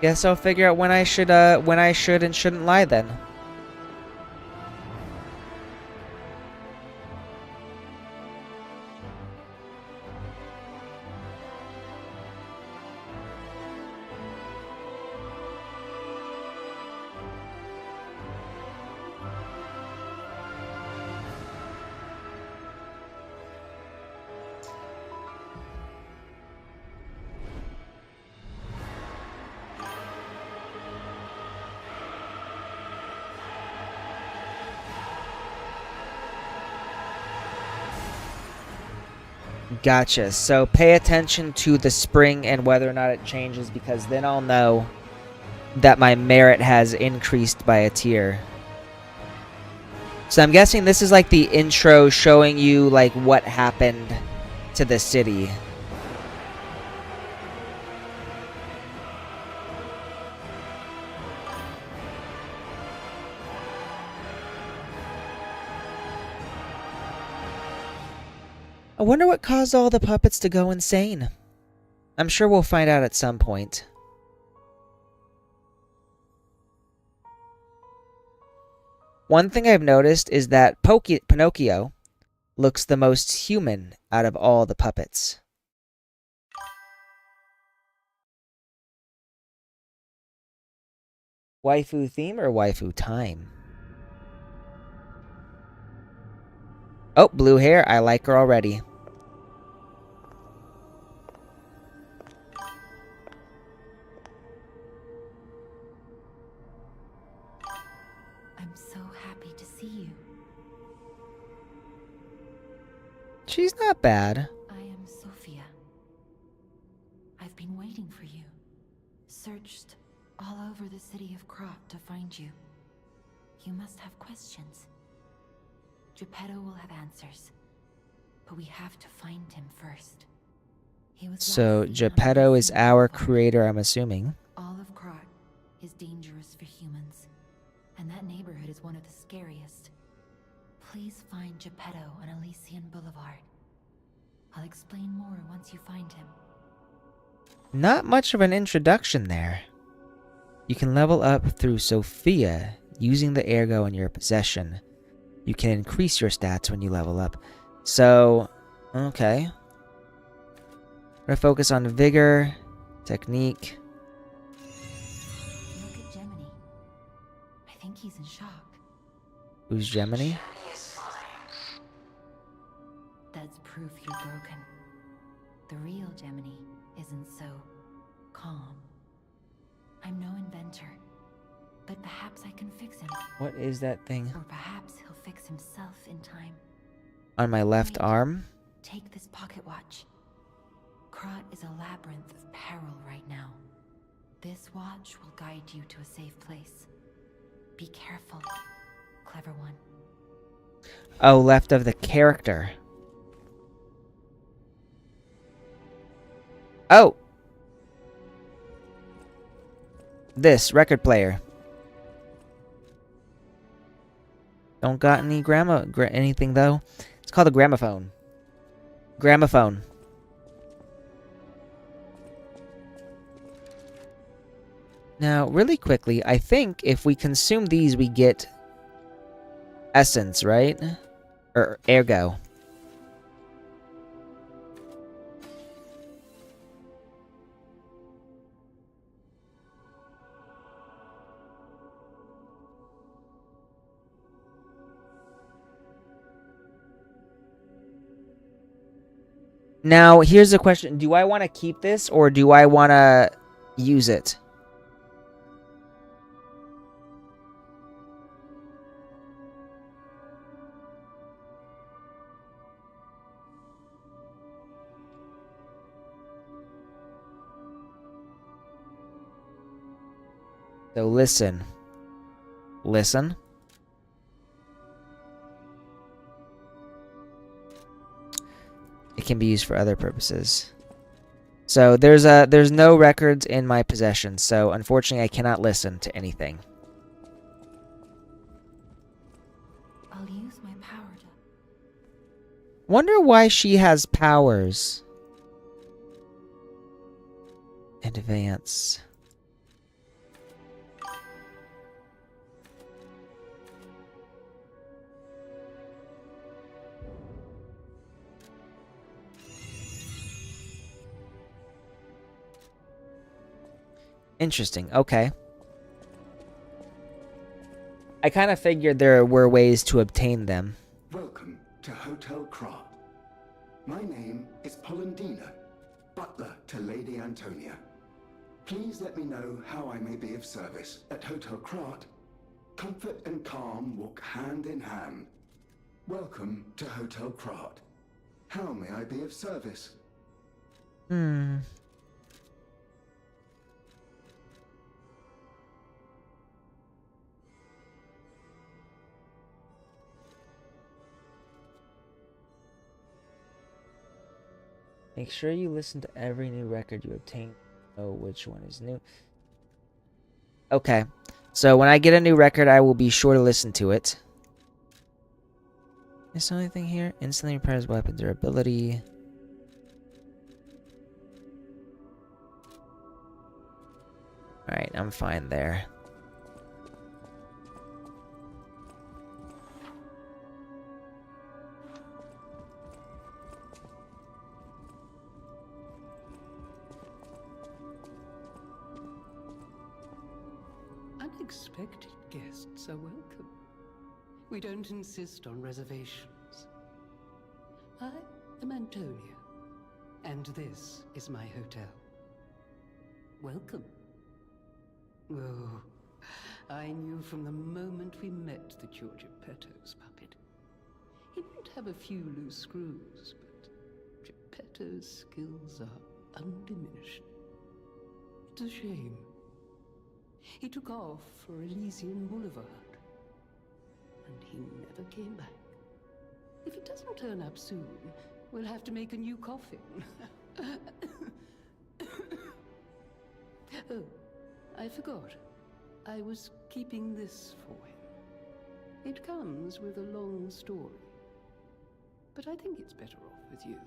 Guess I'll figure out when I should and shouldn't lie then. Gotcha. So pay attention to the spring and whether or not it changes, because then I'll know that my merit has increased by a tier. So I'm guessing this is like the intro showing you like what happened to the city. I wonder what caused all the puppets to go insane. I'm sure we'll find out at some point. One thing I've noticed is that Pinocchio looks the most human out of all the puppets. Waifu theme or waifu time? Oh, blue hair. I like her already. I'm so happy to see you. She's not bad. I am Sophia. I've been waiting for you. Searched all over the city of Krat to find you. You must have questions. Geppetto will have answers, but we have to find him first. He was So last seen on Geppetto is Elysian our Boulevard. creator, I'm assuming. All of Krat is dangerous for humans, and that neighborhood is one of the scariest. Please find Geppetto on Elysian Boulevard. I'll explain more once you find him. Not much of an introduction there. You can level up through Sophia using the ergo in your possession. You can increase your stats when you level up. So, okay. We're gonna focus on vigor, technique. Look at Gemini. I think he's in shock. Who's Gemini? That's proof you're broken. The real Gemini isn't so calm. I'm no inventor, but perhaps I can fix him. What is that thing? Or perhaps he'll fix himself in time. On my left Wait. arm? Take this pocket watch. Krat is a labyrinth of peril right now. This watch will guide you to a safe place. Be careful, clever one. Oh, left of the character. Oh! This record player. Don't got any anything though. It's called a gramophone. Gramophone. Now, really quickly, I think if we consume these, we get essence, right? Or ergo. Now, here's the question. Do I want to keep this or do I want to use it? So listen. Listen. It can be used for other purposes. So there's no records in my possession, so unfortunately I cannot listen to anything. I'll use my power to... Wonder why she has powers. Advance. Interesting. Okay. I kind of figured there were ways to obtain them. Welcome to Hotel Krat. My name is Polendina, butler to Lady Antonia. Please let me know how I may be of service. At Hotel Krat, comfort and calm walk hand in hand. Welcome to Hotel Krat. How may I be of service? Make sure you listen to every new record you obtain. Oh, which one is new? Okay. So when I get a new record, I will be sure to listen to it. Is there anything here? Instantly repairs weapon durability. Alright, I'm fine there. Unexpected guests are welcome. We don't insist on reservations. I am Antonia, and this is my hotel. Welcome. Oh, I knew from the moment we met that you're Geppetto's puppet. He might have a few loose screws, but Geppetto's skills are undiminished. It's a shame. He took off for Elysian Boulevard, and he never came back. If it doesn't turn up soon, we'll have to make a new coffin. Oh, I forgot. I was keeping this for him. It comes with a long story, but I think it's better off with you.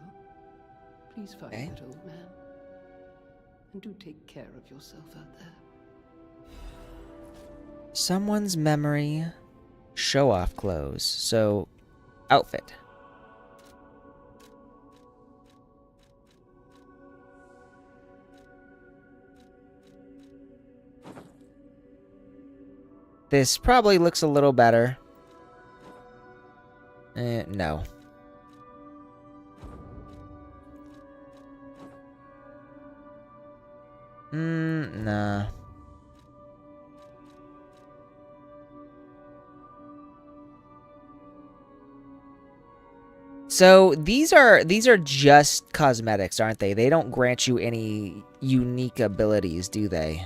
Please find that old man, and do take care of yourself out there. Someone's memory. Show off clothes. So, outfit. This probably looks a little better. No. Nah. So these are just cosmetics, aren't they? They don't grant you any unique abilities, do they?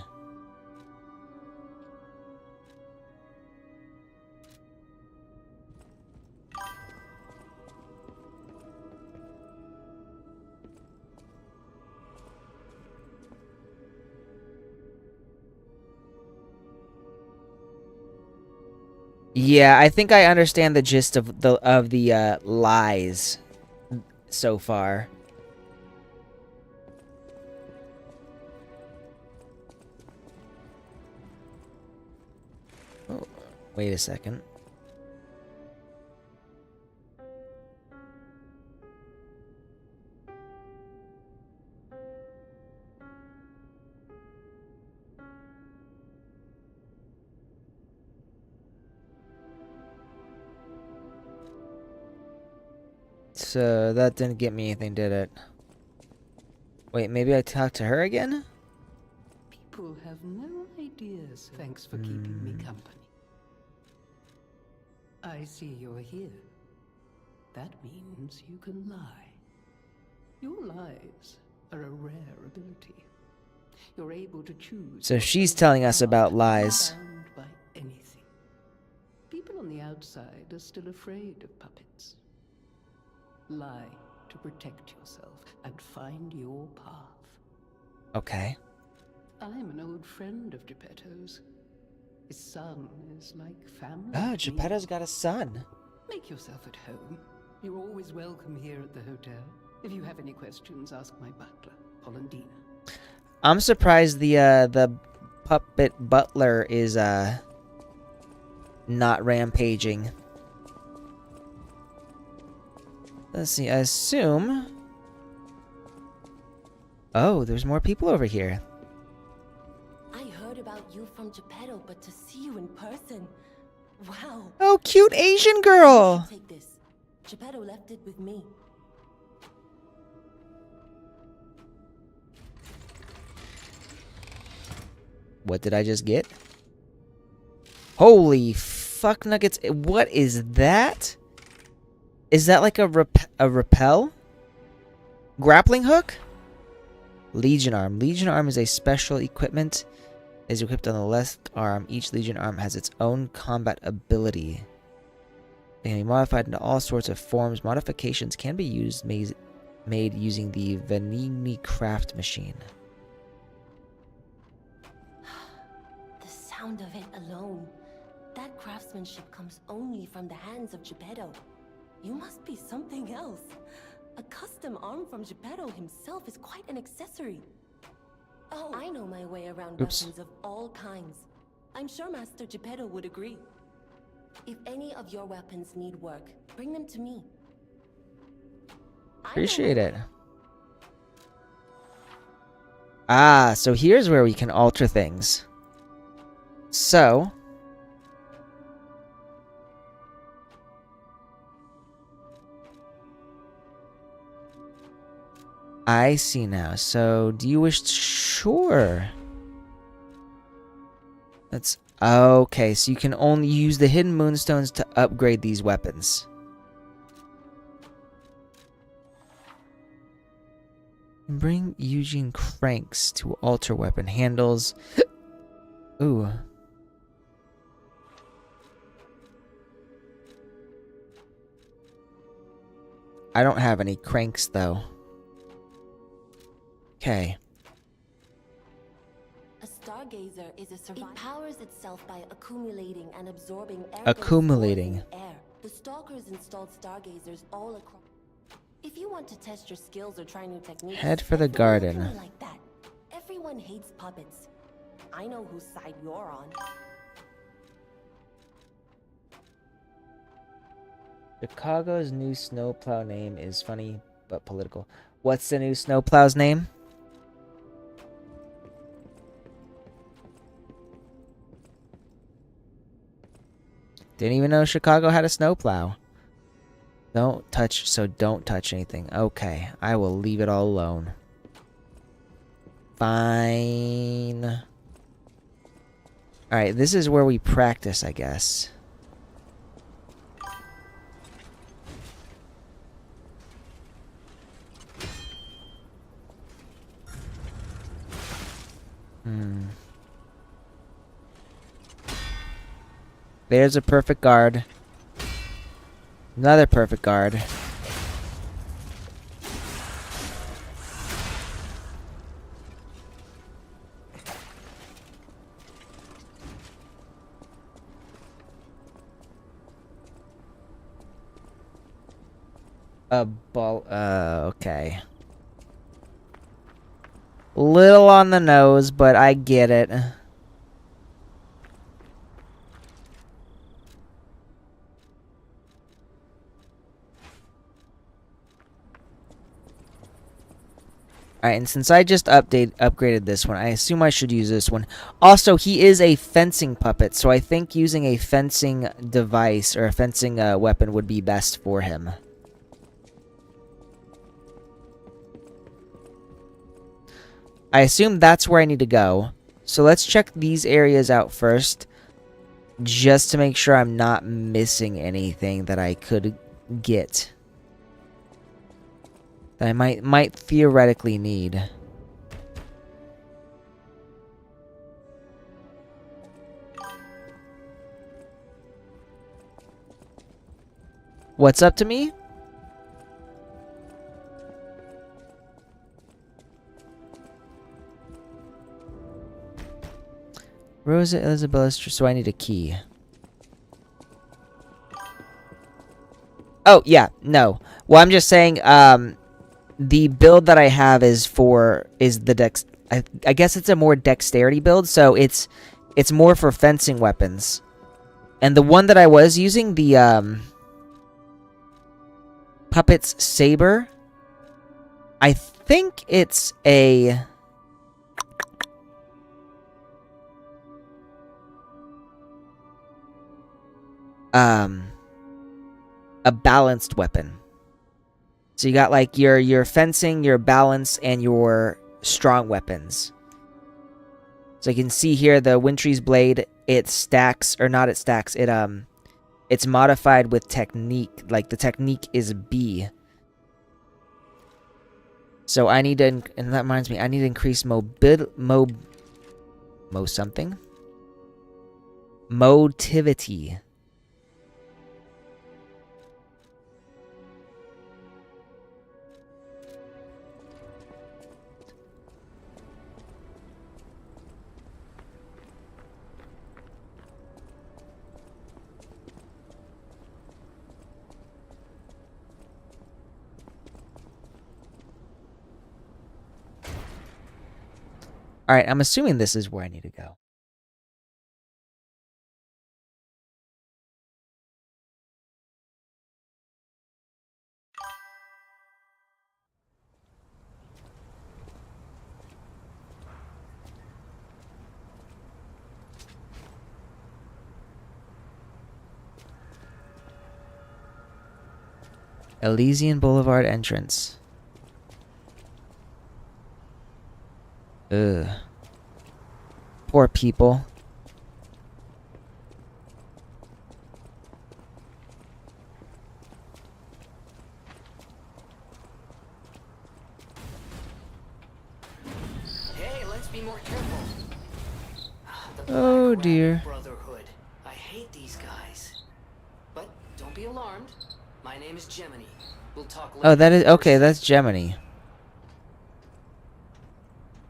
Yeah, I think I understand the gist of the lies so far. Oh, wait a second. So that didn't get me anything, did it? Wait, maybe I talked to her again? People have no ideas. Thanks for keeping me company. I see you're here. That means you can lie. Your lies are a rare ability. You're able to choose. So she's telling us about lies. Bound by anything. People on the outside are still afraid of puppets. Lie to protect yourself and find your path. Okay. I'm an old friend of Geppetto's. His son is like family. Oh, to me. Geppetto's got a son. Make yourself at home. You're always welcome here at the hotel. If you have any questions, ask my butler, Polendina. I'm surprised the puppet butler is not rampaging. Let's see, I assume... Oh, there's more people over here. I heard about you from Geppetto, but to see you in person... Wow. Oh, cute Asian girl! Take this. Geppetto left it with me. What did I just get? Holy fuck nuggets. What is that? Is that like a rappel? Grappling hook? Legion arm. Legion arm is a special equipment. Is equipped on the left arm. Each Legion arm has its own combat ability. They can be modified into all sorts of forms. Modifications can be made using the Venigni craft machine. The sound of it alone. That craftsmanship comes only from the hands of Geppetto. You must be something else. A custom arm from Geppetto himself is quite an accessory. Oh, I know my way around weapons of all kinds. I'm sure Master Geppetto would agree. If any of your weapons need work, bring them to me. Appreciate it. Ah, so here's where we can alter things. So... I see now. So, do you wish to... Sure. That's... Okay, so you can only use the hidden moonstones to upgrade these weapons. Bring Eugene cranks to alter weapon handles. Ooh. I don't have any cranks, though. Okay. A stargazer is a survivor. It powers itself by accumulating and absorbing air. Accumulating. Air. The stalkers installed stargazers all across. If you want to test your skills or try new techniques, Head for the garden. Like that. Everyone hates puppets. I know whose side you're on. Chicago's new snowplow name is funny but political. What's the new snowplow's name? Didn't even know Chicago had a snowplow. Don't touch anything. Okay, I will leave it all alone. Fine. Alright, this is where we practice, I guess. There's a perfect guard. Another perfect guard. A ball. Okay. Little on the nose, but I get it. Alright, and since I just upgraded this one, I assume I should use this one. Also, he is a fencing puppet, so I think using a fencing device or a fencing weapon would be best for him. I assume that's where I need to go. So let's check these areas out first, just to make sure I'm not missing anything that I could get. That I might theoretically need. What's up to me? Rosa Elizabeth, so I need a key. Oh, yeah, no. Well, I'm just saying, the build that I have is the dex. I guess it's a more dexterity build, so it's more for fencing weapons. And the one that I was using, the Puppet's Saber, I think it's a balanced weapon. So you got like your fencing, your balance, and your strong weapons. So you can see here the Wintry's blade, it stacks, or not it stacks, it's modified with technique, like the technique is B. So I need to, and that reminds me, I need to increase motivity. Alright, I'm assuming this is where I need to go. Elysian Boulevard entrance. Ugh. Poor people. Hey, let's be more careful. Oh dear. Brotherhood. I hate these guys. But don't be alarmed. My name is Gemini. We'll talk later. Oh, that is okay, that's Gemini.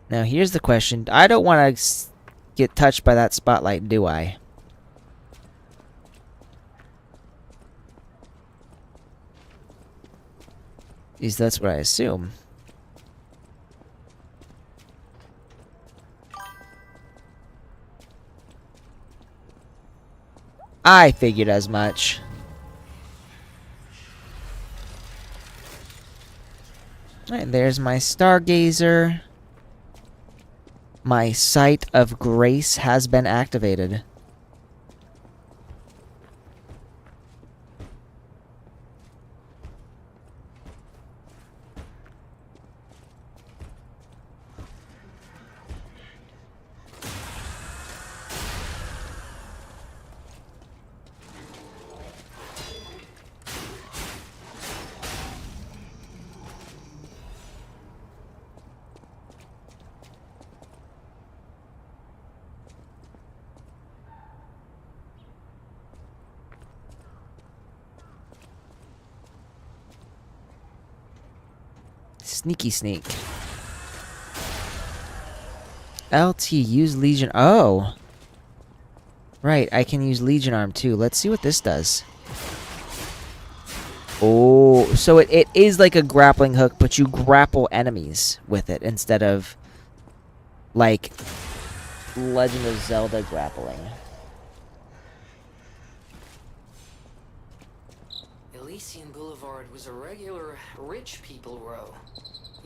Now here's the question. I don't want to get touched by that spotlight, do I? At least that's what I assume. I figured as much. Alright, there's my Stargazer. My Sight of Grace has been activated. Sneaky sneak. LT, use Legion. Oh! Right, I can use Legion Arm too. Let's see what this does. Oh, so it is like a grappling hook, but you grapple enemies with it instead of like Legend of Zelda grappling. Elysian Boulevard was a regular rich people row.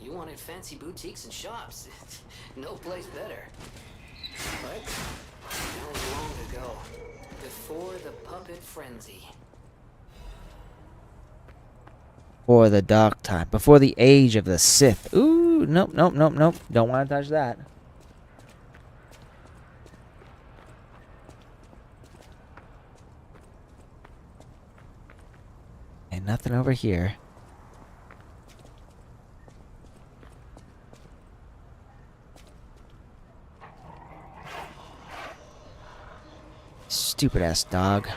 You wanted fancy boutiques and shops. No place better. But that was long ago. Before the puppet frenzy. Before the dark time. Before the age of the Sith. Ooh, nope, nope, nope, nope. Don't want to touch that. And nothing over here. Stupid ass dog.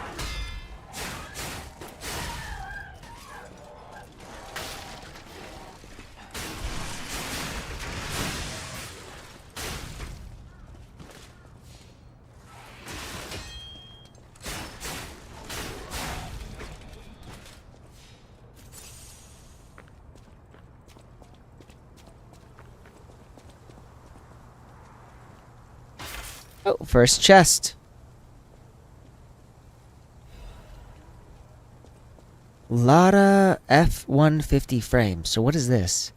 Oh, first chest. Lotta F-150 frames. So what is this?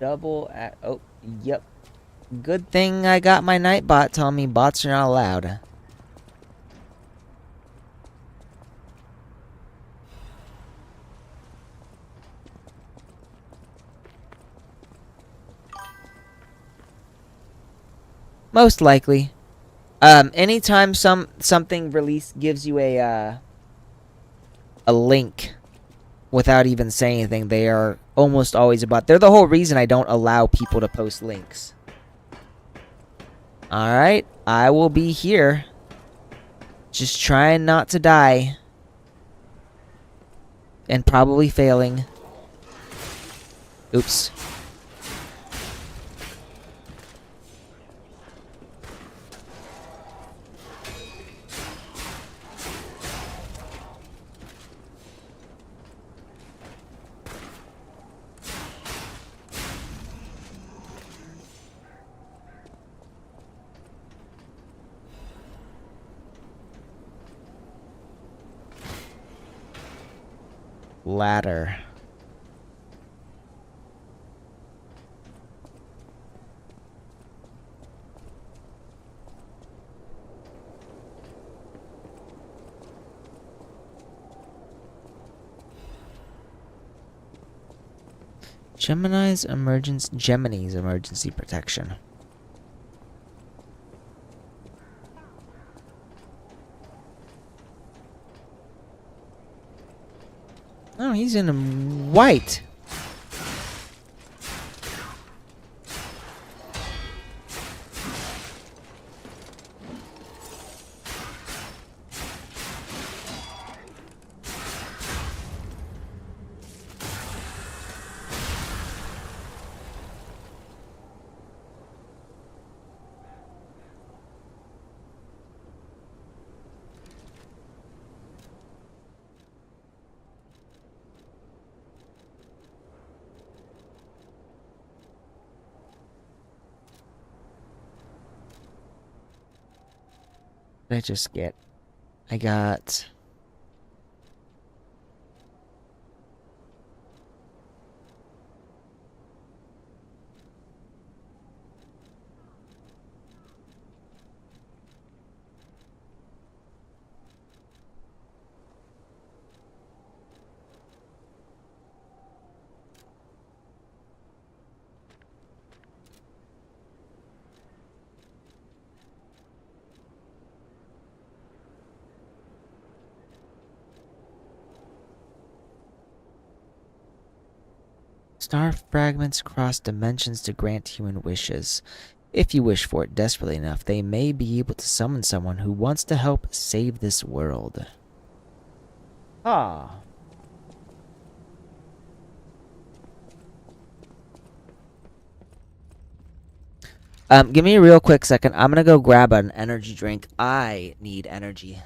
Double at... Oh, yep. Good thing I got my Nightbot telling me bots are not allowed. Most likely. Anytime something released gives you a link without even saying anything, they are almost always about... They're the whole reason I don't allow people to post links. Alright, I will be here. Just trying not to die. And probably failing. Oops. Ladder. Gemini's emergency protection. Oh, he's in white. What did I just get? I got... Star fragments cross dimensions to grant human wishes. If you wish for it desperately enough, they may be able to summon someone who wants to help save this world. Ah. Give me a real quick second. I'm gonna go grab an energy drink. I need energy.